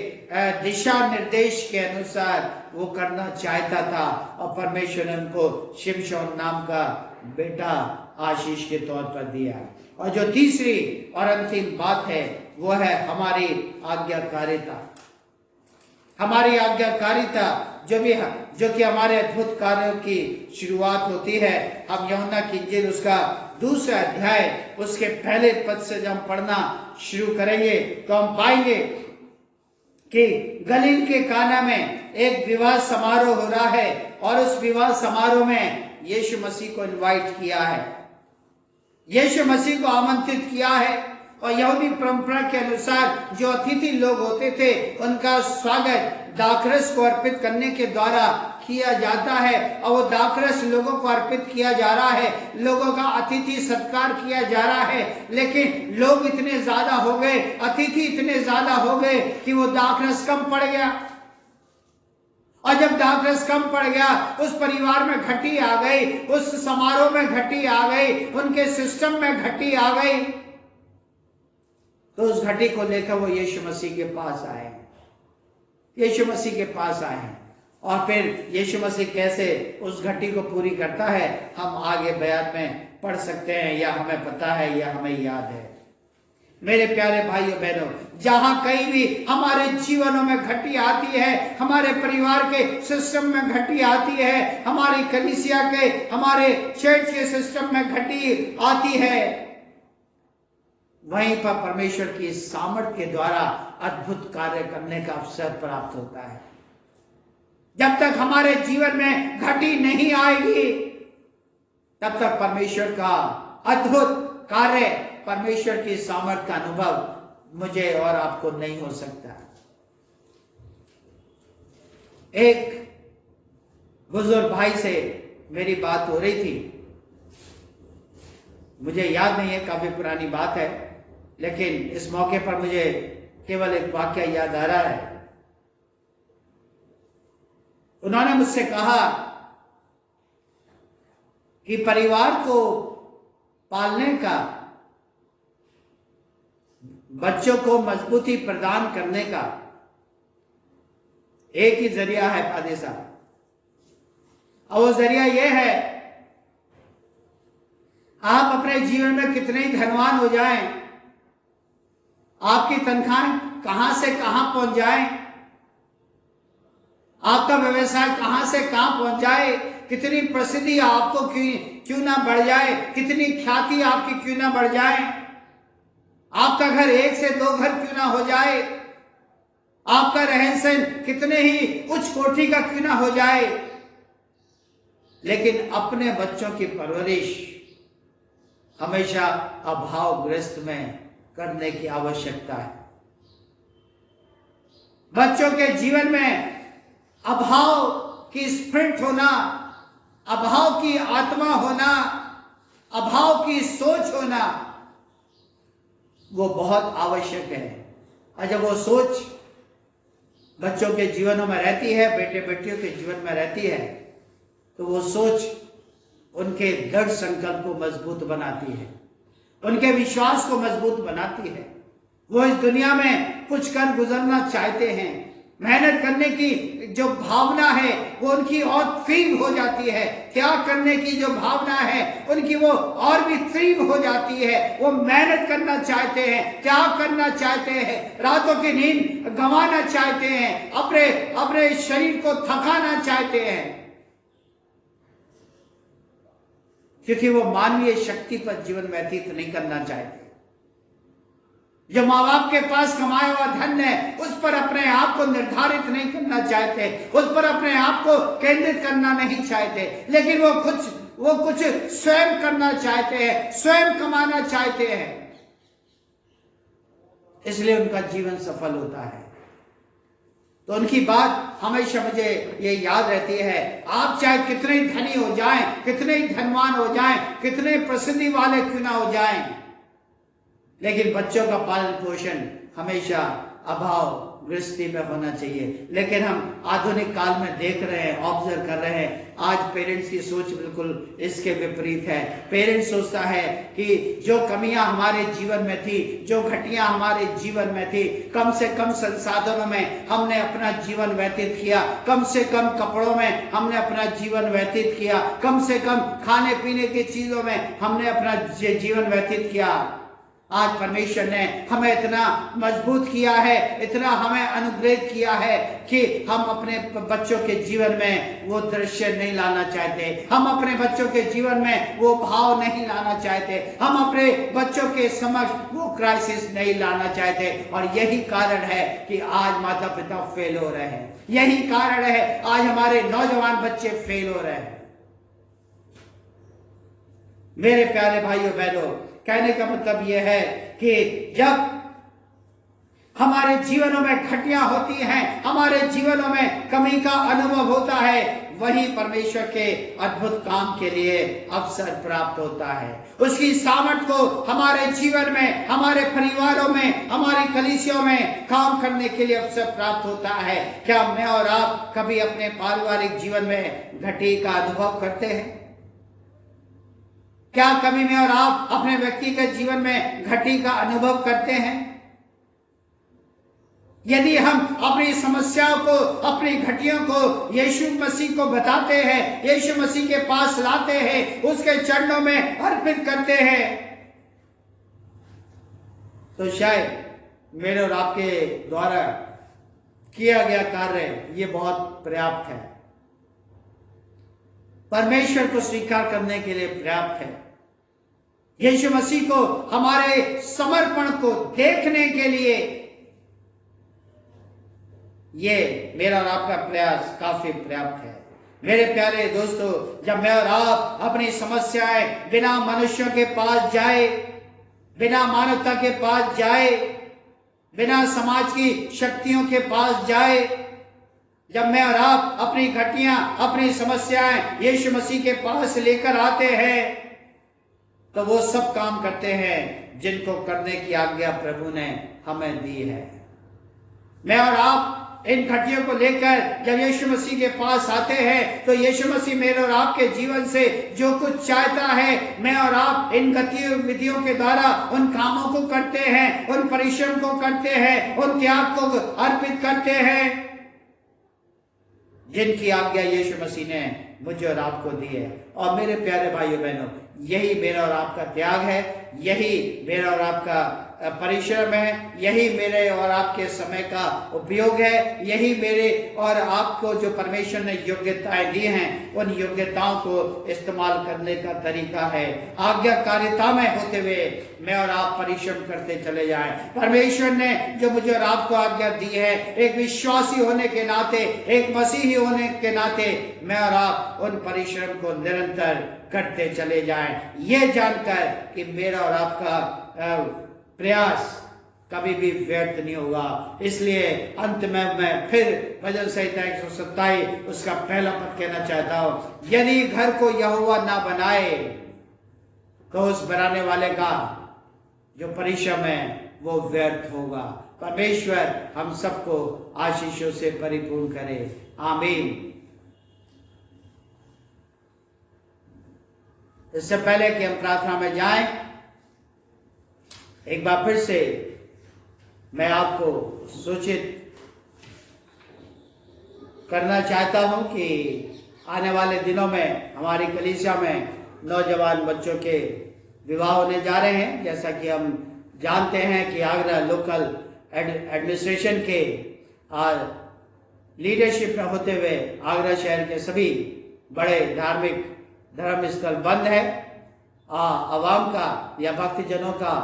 दिशा निर्देश के अनुसार वो करना चाहता था। और परमेश्वर ने उनको शिमशोन नाम का बेटा आशीष के तौर पर दिया। और जो तीसरी और अंतिम बात है वो है हमारी आज्ञाकारिता। हमारी आज्ञाकारिता जो कि हमारे अद्भुत कार्यों की शुरुआत होती है। हम यूहन्ना की इंजील उसका 2 अध्याय उसके पहले पद से जब हम पढ़ना शुरू करेंगे तो हम पाएंगे कि गलील के काना में एक विवाह समारोह हो रहा है, और उस विवाह समारोह में यीशु मसीह को इनवाइट किया है, यीशु मसीह को आमंत्रित किया है। और यहूदी परंपरा के अनुसार जो अतिथि लोग होते थे उनका स्वागत दाखरस को अर्पित करने के द्वारा किया जाता है। और वो दाखरस लोगों को अर्पित किया जा रहा है, लोगों का अतिथि सत्कार किया जा रहा है। लेकिन लोग इतने ज्यादा हो गए, अतिथि इतने ज्यादा हो गए कि वो दाखरस कम पड़ गया। और जब दाखरस कम पड़ गया, उस परिवार में घटी आ गई, उस समारोह में घटी आ गई, उनके सिस्टम में घटी आ गई, तो उस घटी को लेकर वो यीशु मसीह के पास आए, यीशु मसीह के पास आए। और फिर यीशु मसीह कैसे उस घटी को पूरी करता है हम आगे बयान में पढ़ सकते हैं, या हमें पता है या हमें याद है। मेरे प्यारे भाइयों बहनों, जहां कहीं भी हमारे जीवनों में घटी आती है, हमारे परिवार के सिस्टम में घटी आती है, हमारी कलीसिया के, हमारे चर्च के सिस्टम में घटी आती है, वहीं पर परमेश्वर की सामर्थ के द्वारा अद्भुत कार्य करने का अवसर प्राप्त होता है। जब तक हमारे जीवन में घटी नहीं आएगी तब तक परमेश्वर का अद्भुत कार्य, परमेश्वर की सामर्थ का अनुभव मुझे और आपको नहीं हो सकता। एक बुजुर्ग भाई से मेरी बात हो रही थी, मुझे याद नहीं है, काफी पुरानी बात है, लेकिन इस मौके पर मुझे केवल एक वाक्य याद आ रहा है। उन्होंने मुझसे कहा कि परिवार को पालने का, बच्चों को मजबूती प्रदान करने का एक ही जरिया है फादर साहब, और वो जरिया ये है, आप अपने जीवन में कितने ही धनवान हो जाएं, आपकी तनख्वाह कहां से कहां पहुंच जाए, आपका व्यवसाय कहां से कहां पहुंच जाए, कितनी प्रसिद्धि आपको क्यों ना बढ़ जाए, कितनी ख्याति आपकी क्यों ना बढ़ जाए, आपका घर 1 से 2 घर क्यों ना हो जाए, आपका रहन सहन कितने ही उच्च कोटि का क्यों ना हो जाए, लेकिन अपने बच्चों की परवरिश हमेशा अभावग्रस्त में करने की आवश्यकता है। बच्चों के जीवन में अभाव की स्पिरिट होना, अभाव की आत्मा होना, अभाव की सोच होना, वो बहुत आवश्यक है। और जब वो सोच बच्चों के जीवनों में रहती है, बेटे बेटियों के जीवन में रहती है, तो वो सोच उनके दृढ़ संकल्प को मजबूत बनाती है, उनके विश्वास को मजबूत बनाती है। वो इस दुनिया में कुछ कर गुजरना चाहते हैं, मेहनत करने की जो भावना है वो उनकी और तीव्र हो जाती है, त्याग करने की जो भावना है उनकी वो और भी तीव्र हो जाती है। वो मेहनत करना चाहते हैं, त्याग करना चाहते हैं, रातों की नींद गंवाना चाहते हैं, अपने शरीर को थकाना चाहते हैं, क्योंकि वो मानवीय शक्ति पर जीवन व्यतीत नहीं करना चाहते। जो माँ बाप के पास कमाया हुआ धन है उस पर अपने आप को निर्धारित नहीं करना चाहते, उस पर अपने आप को केंद्रित करना नहीं चाहते, लेकिन वो कुछ स्वयं करना चाहते हैं, स्वयं कमाना चाहते हैं, इसलिए उनका जीवन सफल होता है। तो उनकी बात हमेशा मुझे ये याद रहती है, आप चाहे कितने धनी हो जाएं, कितने धनवान हो जाएं, कितने प्रसिद्धि वाले क्यों ना हो जाएं, लेकिन बच्चों का पालन पोषण हमेशा अभाव गृहस्थी में होना चाहिए। लेकिन हम आधुनिक काल में देख रहे हैं, ऑब्जर्व कर रहे हैं, आज पेरेंट्स की सोच बिल्कुल इसके विपरीत है। पेरेंट्स सोचता है कि जो कमियां हमारे जीवन में थी, जो घटियां हमारे जीवन में थी, कम से कम संसाधनों में हमने अपना जीवन व्यतीत किया, कम से कम कपड़ों में हमने अपना जीवन व्यतीत किया, कम से कम खाने पीने की चीजों में हमने अपना जीवन व्यतीत किया। आज परमेश्वर ने हमें इतना मजबूत किया है, इतना हमें अनुग्रहित किया है कि हम अपने बच्चों के जीवन में वो दृश्य नहीं लाना चाहते, हम अपने बच्चों के जीवन में वो भाव नहीं लाना चाहते, हम अपने बच्चों के समक्ष वो क्राइसिस नहीं लाना चाहते। और यही कारण है कि आज माता पिता फेल हो रहे हैं, यही कारण है आज हमारे नौजवान बच्चे फेल हो रहे हैं। मेरे प्यारे भाइयों बहनों, कहने का मतलब यह है कि जब हमारे जीवनों में घटियां होती हैं, हमारे जीवनों में कमी का अनुभव होता है, वही परमेश्वर के अद्भुत काम के लिए अवसर प्राप्त होता है। उसकी सामर्थ को हमारे जीवन में, हमारे परिवारों में, हमारी कलीसियों में काम करने के लिए अवसर प्राप्त होता है। क्या मैं और आप कभी अपने पारिवारिक जीवन में घटी का अनुभव करते हैं? क्या कभी मैं और आप अपने व्यक्तिगत जीवन में घटी का अनुभव करते हैं? यदि हम अपनी समस्याओं को, अपनी घटियों को यीशु मसीह को बताते हैं, यीशु मसीह के पास लाते हैं, उसके चरणों में अर्पित करते हैं, तो शायद मेरे और आपके द्वारा किया गया कार्य ये बहुत पर्याप्त है, परमेश्वर को स्वीकार करने के लिए पर्याप्त है। यीशु मसीह को, हमारे समर्पण को देखने के लिए ये मेरा और आपका प्रयास काफी पर्याप्त है। मेरे प्यारे दोस्तों, जब मैं और आप अपनी समस्याएं बिना मनुष्यों के पास जाए, बिना मानवता के पास जाए, बिना समाज की शक्तियों के पास जाए, जब मैं और आप अपनी घटियां, अपनी समस्याएं यीशु मसीह के पास लेकर आते हैं, तो वो सब काम करते हैं जिनको करने की आज्ञा प्रभु ने हमें दी है। मैं और आप इन घटियों को लेकर जब यीशु मसीह के पास आते हैं, तो यीशु मसीह मेरे और आपके जीवन से जो कुछ चाहता है, मैं और आप इन गतिविधियों के द्वारा उन कामों को करते हैं, उन परिश्रम को करते हैं, उन त्याग को अर्पित करते हैं जिनकी आज्ञा यीशु मसीह ने मुझे और आपको दी है। और मेरे प्यारे भाइयों बहनों, यही मेरा और आपका त्याग है, यही मेरा और आपका परिश्रम है, यही मेरे और आपके समय का उपयोग है, यही मेरे और आपको जो परमेश्वर ने योग्यताएं दी हैं उन योग्यताओं को इस्तेमाल करने का तरीका है। आज्ञाकारिता में होते हुए मैं और आप परिश्रम करते चले जाएं। परमेश्वर ने जो मुझे और आपको आज्ञा दी है, एक विश्वासी होने के नाते, एक मसीही होने के नाते मैं और आप उन परिश्रम को निरंतर करते चले जाएं, ये जानकर कि मेरा और आपका प्रयास कभी भी व्यर्थ नहीं होगा। इसलिए अंत में मैं फिर भजन संहिता 127 उसका पहला पद कहना चाहता हूं, यदि घर को यहोवा ना बनाए तो उस बनाने वाले का जो परिश्रम है वो व्यर्थ होगा। परमेश्वर हम सबको आशीषों से परिपूर्ण करे, आमीन। इससे पहले कि हम प्रार्थना में जाएं, एक बार फिर से मैं आपको सूचित करना चाहता हूं कि आने वाले दिनों में हमारी कलीसिया में नौजवान बच्चों के विवाह होने जा रहे हैं। जैसा कि हम जानते हैं कि आगरा लोकल एडमिनिस्ट्रेशन के लीडरशिप में होते हुए आगरा शहर के सभी बड़े धार्मिक धर्म स्थल बंद है। आवाम का या भक्तजनों का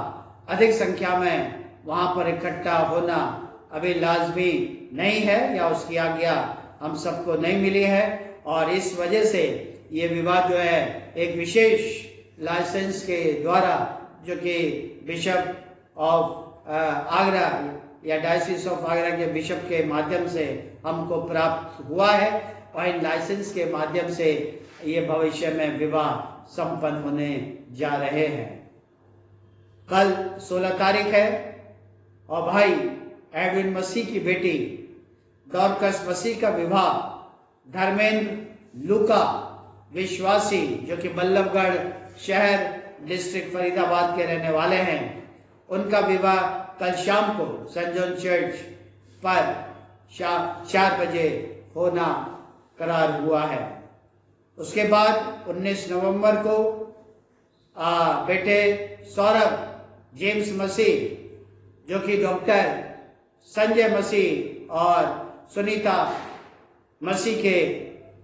अधिक संख्या में वहां पर इकट्ठा होना अभी लाजमी नहीं है या उसकी आज्ञा हम सबको नहीं मिली है, और इस वजह से ये विवाह जो है एक विशेष लाइसेंस के द्वारा, जो कि बिशप ऑफ आगरा या डायसिस ऑफ आगरा के बिशप के माध्यम से हमको प्राप्त हुआ है, और इन लाइसेंस के माध्यम से ये भविष्य में विवाह संपन्न होने जा रहे हैं। कल 16 तारीख है और भाई एडविन मसीह की बेटी डॉर्कस मसीह का विवाह धर्मेंद्र लूका विश्वासी, जो कि बल्लभगढ़ शहर डिस्ट्रिक्ट फरीदाबाद के रहने वाले हैं, उनका विवाह कल शाम को सेंट जॉन चर्च पर 4 बजे होना करार हुआ है। उसके बाद 19 नवंबर को बेटे सौरभ जेम्स मसीह, जो कि डॉक्टर संजय मसीह और सुनीता मसीह के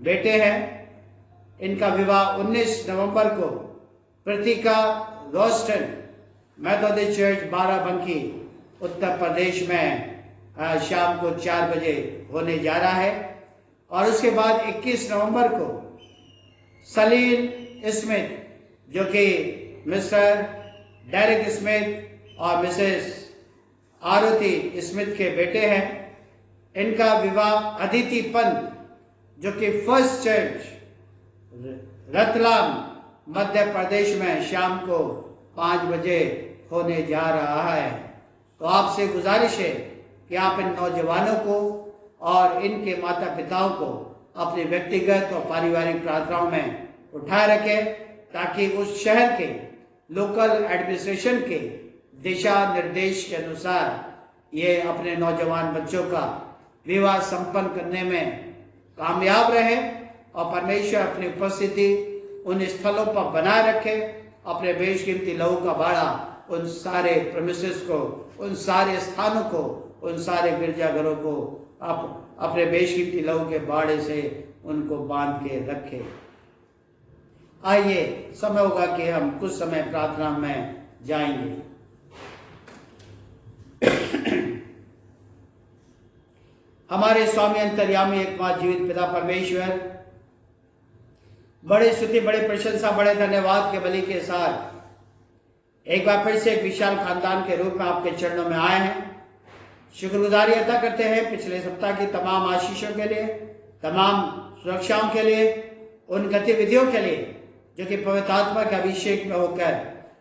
बेटे हैं, इनका विवाह 19 नवंबर को Pratika Roston Methodist Church Barabanki Uttar Pradesh में शाम को 4 बजे होने जा रहा है। और उसके बाद 21 नवंबर को सलील स्मिथ, जो कि मिस्टर डेरिक स्मिथ और मिसेस आरती स्मिथ के बेटे हैं, इनका विवाह अदिति पंत, जो कि फर्स्ट चर्च रतलाम मध्य प्रदेश में शाम को 5 बजे होने जा रहा है। तो आपसे गुजारिश है कि आप इन नौजवानों को और इनके माता पिताओं को अपने व्यक्तिगत और पारिवारिक प्रार्थनाओं में उठाए रखें, ताकि उस शहर के लोकल एडमिनिस्ट्रेशन के दिशा निर्देश के अनुसार ये अपने नौजवान बच्चों का विवाह संपन्न करने में कामयाब रहे, और परमेश्वर अपनी उपस्थिति उन स्थलों पर बनाए रखे, अपने बेशकीमती लहू का बाड़ा उन सारे प्रेमिसेस को, उन सारे स्थानों को, उन सारे गिरजाघरों को अपने बेशकीमती लहू के बाड़े से उनको बांध के रखे। आइए, समय होगा कि हम कुछ समय प्रार्थना में जाएंगे। हमारे स्वामी अंतर्यामी एकमात्र जीवित पिता परमेश्वर, बड़े स्तुति, बड़े प्रशंसा, बड़े धन्यवाद के बलि के साथ एक बार फिर से एक विशाल खानदान के रूप में आपके चरणों में आए हैं। शुक्रगुजारी अदा करते हैं पिछले सप्ताह की तमाम आशीषों के लिए, तमाम सुरक्षाओं के लिए, उन गतिविधियों के लिए जो कि पवित्र आत्मा के अभिषेक में होकर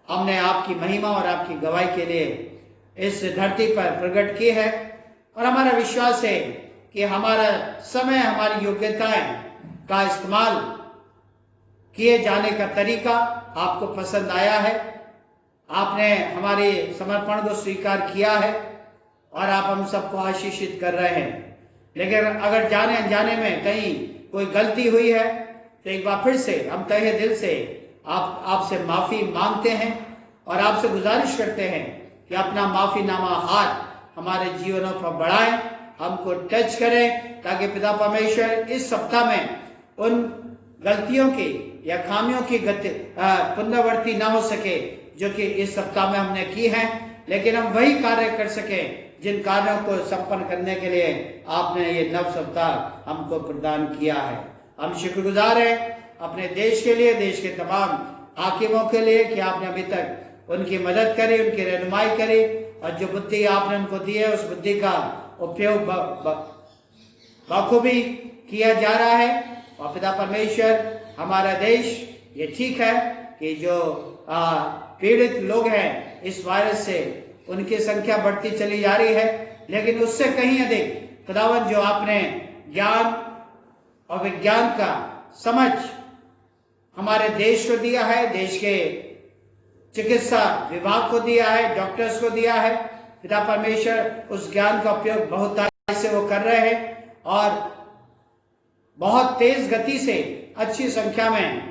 हमने आपकी महिमा और आपकी गवाही के लिए इस धरती पर प्रकट की है। और हमारा विश्वास है कि हमारा समय, हमारी योग्यताएं का इस्तेमाल किए जाने का तरीका आपको पसंद आया है। आपने हमारे समर्पण को स्वीकार किया है और आप हम सबको आशीषित कर रहे हैं। लेकिन अगर जाने अनजाने में कहीं कोई गलती हुई है तो एक बार फिर से हम तहे दिल से आपसे माफी मांगते हैं और आपसे गुजारिश करते हैं कि अपना माफीनामा हाथ हमारे जीवनों पर बढ़ाएं, हमको टच करें, ताकि पिता परमेश्वर इस सप्ताह में उन गलतियों की या खामियों की पुनरावृत्ति ना हो सके जो कि इस सप्ताह में हमने की है, लेकिन हम वही कार्य कर सके जिन कार्यों को संपन्न करने के लिए आपने ये नव सप्ताह हमको प्रदान किया है। हम शुक्रगुजार हैं अपने देश के लिए, देश के तमाम हाकिमों के लिए कि आपने अभी तक उनकी मदद करी, उनकी रहनुमाई करी, और जो बुद्धि आपने उनको दी है उस बुद्धि का उपयोग बखूबी किया जा रहा है। और पिता परमेश्वर, हमारा देश ये ठीक है कि जो पीड़ित लोग हैं इस वायरस से, उनकी संख्या बढ़ती चली जा रही है, लेकिन उससे कहीं अधिक खुदावन जो आपने ज्ञान और विज्ञान का समझ हमारे देश को दिया है, देश के चिकित्सा विभाग को दिया है, डॉक्टर्स को दिया है, पिता परमेश्वर उस ज्ञान का उपयोग बहुत से वो कर रहे हैं और बहुत तेज गति से अच्छी संख्या में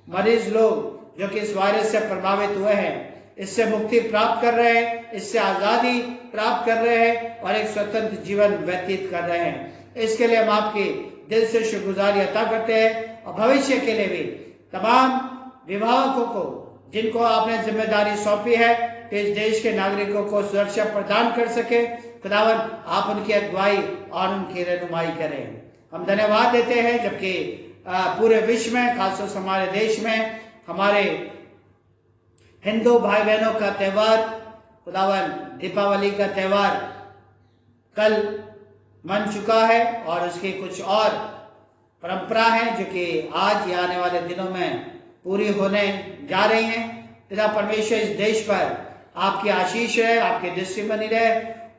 मरीज लोग जो कि इस वायरस से प्रभावित हुए हैं इससे मुक्ति प्राप्त कर रहे हैं, इससे आजादी प्राप्त कर रहे हैं और एक स्वतंत्र जीवन व्यतीत कर रहे हैं। इसके लिए हम आपकी दिल से शुक्रगुजारी अता करते हैं और भविष्य के लिए भी तमाम विभागों को जिनको आपने जिम्मेदारी सौंपी है कि इस देश के नागरिकों को सुरक्षा प्रदान कर सके, खुदावन आप उनकी अगुवाई और उनकी रहनुमाई करें। हम धन्यवाद देते हैं जबकि पूरे विश्व में, खासतौर से हमारे देश में, हमारे हिंदू भाई बहनों का त्यौहार खुदावन दीपावली का त्यौहार कल मन चुका है और उसकी कुछ और परंपरा है जो कि आज या आने वाले दिनों में पूरी होने जा रही हैं। पिता परमेश्वर इस देश पर आपकी आशीष है, आपकी दृष्टि बनी रहे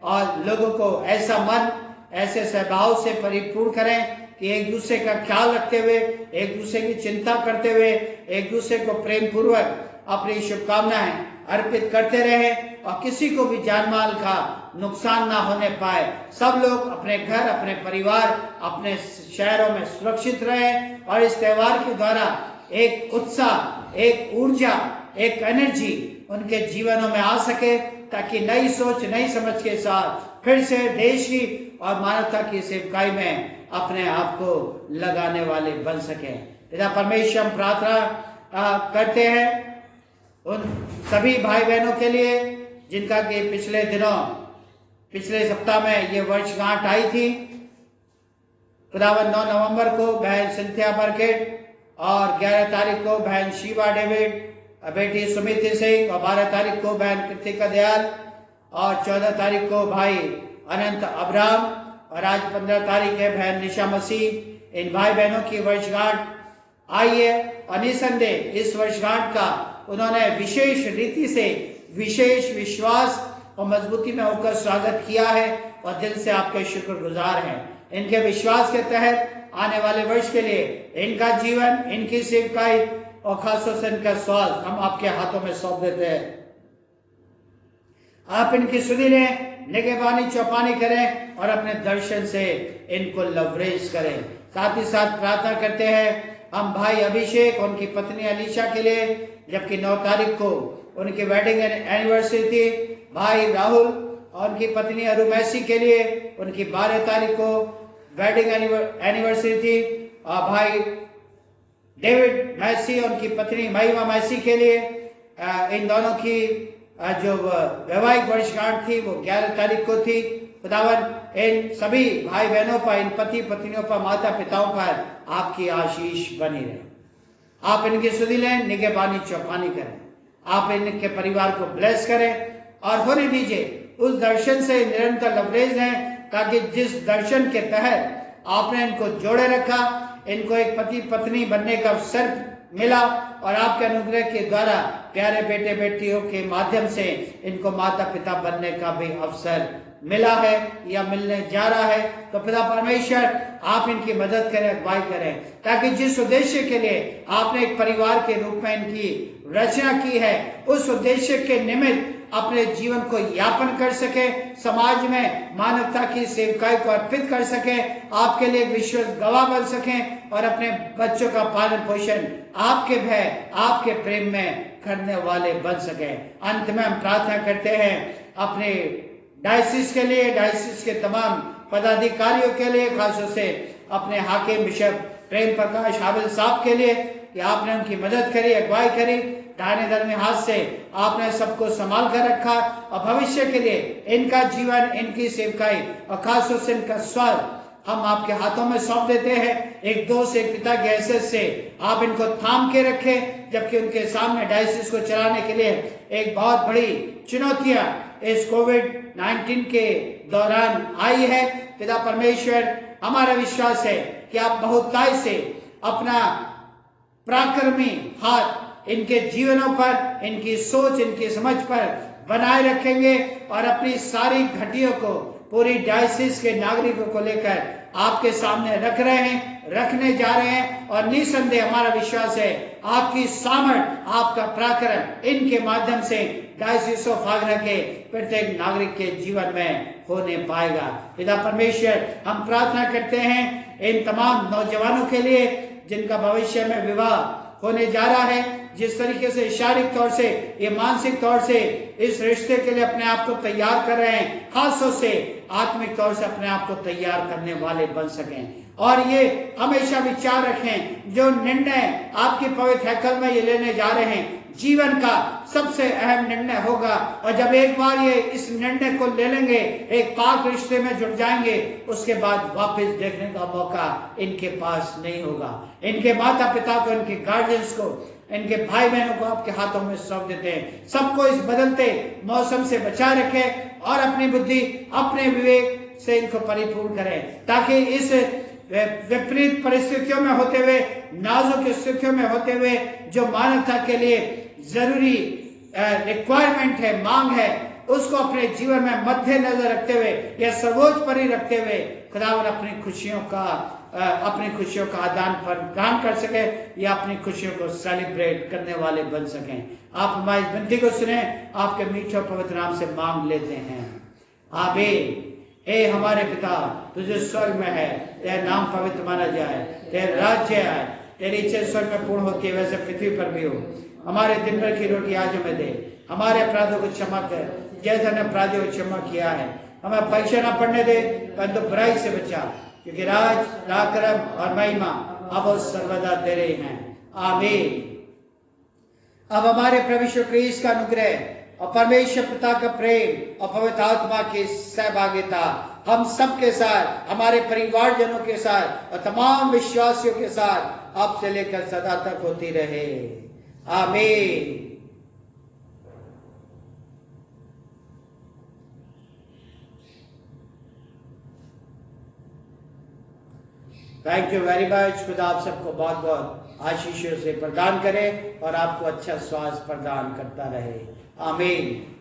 और लोगों को ऐसा मन, ऐसे स्वभाव से परिपूर्ण करें कि एक दूसरे का ख्याल रखते हुए, एक दूसरे की चिंता करते हुए, एक दूसरे को प्रेम पूर्वक अपनी शुभकामनाएं अर्पित करते रहे और किसी को भी जान माल का नुकसान ना होने पाए। सब लोग अपने घर, अपने परिवार, अपने शहरों में सुरक्षित रहे और इस त्योहार के द्वारा एक उत्साह, एक ऊर्जा, एक एनर्जी उनके जीवनों में आ सके ताकि नई सोच, नई समझ के साथ फिर से देश की और मानवता की सेवकाई में अपने आप को लगाने वाले बन सके। पिता परमेश्वर हम प्रार्थना करते हैं उन सभी भाई बहनों के लिए जिनका कि पिछले सप्ताह में ये वर्षगांठ आई थी। खुदावन 9 नवंबर को बहन सिंथिया बर्केट और 11 तारीख को बहन शीबा डेविड, बेटी सुमिति सिंह और 12 तारीख को बहन कृतिका दयाल और 14 तारीख को भाई अनंत अब्राम और आज 15 तारीख है बहन निशा मसीह। इन भाई बहनों की वर्षगांठ आई है और निसंदेह इस वर्षगांठ का उन्होंने विशेष रीति से, विशेष विश्वास और मजबूती में होकर स्वागत किया है और दिल से आपके शुक्रगुजार हैं। इनके विश्वास के तहत आने वाले वर्ष के लिए इनका जीवन, इनकी सेवकाई और खासतौर से इनका स्वास्थ्य हम आपके हाथों में सौंप देते हैं। आप इनकी सुधि लें, निगहबानी चौपानी करें और अपने दर्शन से इनको लवरेज करें। साथ ही साथ प्रार्थना करते हैं हम भाई अभिषेक, उनकी पत्नी अलीशा के लिए, जबकि 9 तारीख को उनकी वेडिंग एनिवर्सरी थी। भाई राहुल और उनकी पत्नी अरु मैसी के लिए उनकी 12 तारीख को वेडिंग एनिवर्सरी थी और भाई डेविड मैसी और उनकी पत्नी महिमा मैसी के लिए इन दोनों की जो वैवाहिक वर्षगांठ थी वो 11 तारीख को थी। खुदावन इन सभी भाई बहनों पर, इन पति पत्नियों पर, माता पिताओं पर आपकी आशीष बनी रहे। आप इनकी सुधि लें, निगहबानी चौपानी करें, आप इनके परिवार को ब्लेस करें और होने दीजिए उस दर्शन से निरंतर लवरेज लें ताकि जिस दर्शन के तहत आपने इनको जोड़े रखा, इनको एक पति पत्नी बनने का अवसर मिला और आपके अनुग्रह के द्वारा प्यारे बेटे बेटियों के माध्यम से इनको माता पिता बनने का भी अवसर मिला है या मिलने जा रहा है। तो पिता परमेश्वर आप इनकी मदद करें, अगुवाई करें ताकि जिस उद्देश्य के लिए आपने एक परिवार के रूप में इनकी रचना की है उस उद्देश्य के निमित्त अपने जीवन को यापन कर सके, समाज में मानवता की सेवकाई को अर्पित कर सके, आपके लिए विश्वास गवाह बन सके और अपने बच्चों का पालन पोषण आपके भय, आपके प्रेम में करने वाले बन सके। अंत में हम प्रार्थना करते हैं अपने डायसिस के लिए, डायसिस के तमाम पदाधिकारियों के लिए, खासतौर से अपने हाकिम बिशप प्रेम प्रकाश हाबिल साहब के लिए कि आपने उनकी मदद करी, अगुवाई करी, दाहिने धर्मी हाथ से आपने सबको संभाल कर रखा और भविष्य के लिए इनका जीवन, इनकी सेवकाई और खासतौर से इनका स्वाद हम आपके हाथों में सौंप देते हैं। एक दोस्त, एक पिता की हैसियत से आप इनको थाम के रखें, जबकि उनके सामने डायसिस को चलाने के लिए एक बहुत बड़ी चुनौतियां इस कोविड-19 के दौरान आई है। पिता परमेश्वर, हमारा विश्वास है कि आप बहुतायत से अपना पराक्रमी हाथ इनके जीवनों पर, इनकी सोच, इनकी समझ पर बनाए रखेंगे और अपनी सारी घटियों को पूरी डायसिस के नागरिकों को लेकर आपके सामने रख रहे हैं, रखने जा रहे हैं और निसंदेह हमारा विश्वास है आपकी सामर्थ, आपका पराक्रम इनके माध्यम से डायसिस ऑफ आगरा के प्रत्येक नागरिक के जीवन में होने पाएगा। पिता परमेश्वर, हम प्रार्थना करते हैं इन तमाम नौजवानों के लिए जिनका भविष्य में विवाह होने जा रहा है, जिस तरीके से शारीरिक तौर से, ये मानसिक तौर से इस रिश्ते के लिए अपने आप को तैयार कर रहे हैं, खासतौर से आत्मिक तौर से अपने आप को तैयार करने वाले बन सकें। और ये हमेशा विचार रखें जो निर्णय आपकी पवित्र हैकल में ये लेने जा रहे हैं, जीवन का सबसे अहम निर्णय होगा और जब एक बार ये इस निर्णय को ले लेंगे, एक पाक रिश्ते में जुड़ जाएंगे, उसके बाद वापस देखने का मौका इनके पास नहीं होगा। इनके माता पिता को, इनके गार्जियंस को, इनके भाई बहनों को आपके हाथों में सौंप देते हैं। सबको इस बदलते मौसम से बचाए रखें और अपनी बुद्धि, अपने विवेक से इनको परिपूर्ण करें, ताकि इस विपरीत परिस्थितियों में होते हुए, नाजुक स्थितियों में होते हुए जो मानवता के लिए जरूरी रिक्वायरमेंट है, मांग है, उसको अपने जीवन में मद्देनजर रखते हुए या सर्वोच्च पर ही रखते हुए खुदावन अपनी खुशियों का आदान प्रदान कर सके या अपनी खुशियों को सेलिब्रेट करने वाले बन सकें। आप हमारी विनती को सुने, आपके मीठे और पवित्र नाम से मांग लेते हैं, आमीन। हे हमारे पिता, तुझे स्वर्ग में है, तेरा नाम पवित्र माना जाए, तेरा राज्य आए, तेरी इच्छा स्वर्ग में पूर्ण होती है वैसे पृथ्वी पर भी हो। हमारे दिन भर की रोटी आज हमें दे, हमारे अपराधों को क्षमा कर जैसे हमने अपराधियों को क्षमा किया है, हमें परीक्षा न पड़ने दे परंतु बुराई से बचा, क्योंकि राज, पराक्रम और महिमा अब और सर्वदा तेरे हैं, आमीन। अब हमारे प्रभु यीशु क्रिस्त का अनुग्रह और परमेश्वर पिता का प्रेम और पवित्र आत्मा की सहभागिता हम सब के साथ, हमारे परिवारजनों के साथ और तमाम विश्वासियों के साथ अब से लेकर सदा तक होती रहे, आमीन। Thank you very much. खुदा आप सबको बहुत बहुत आशीषों से प्रदान करे और आपको अच्छा स्वास्थ्य प्रदान करता रहे, आमीन।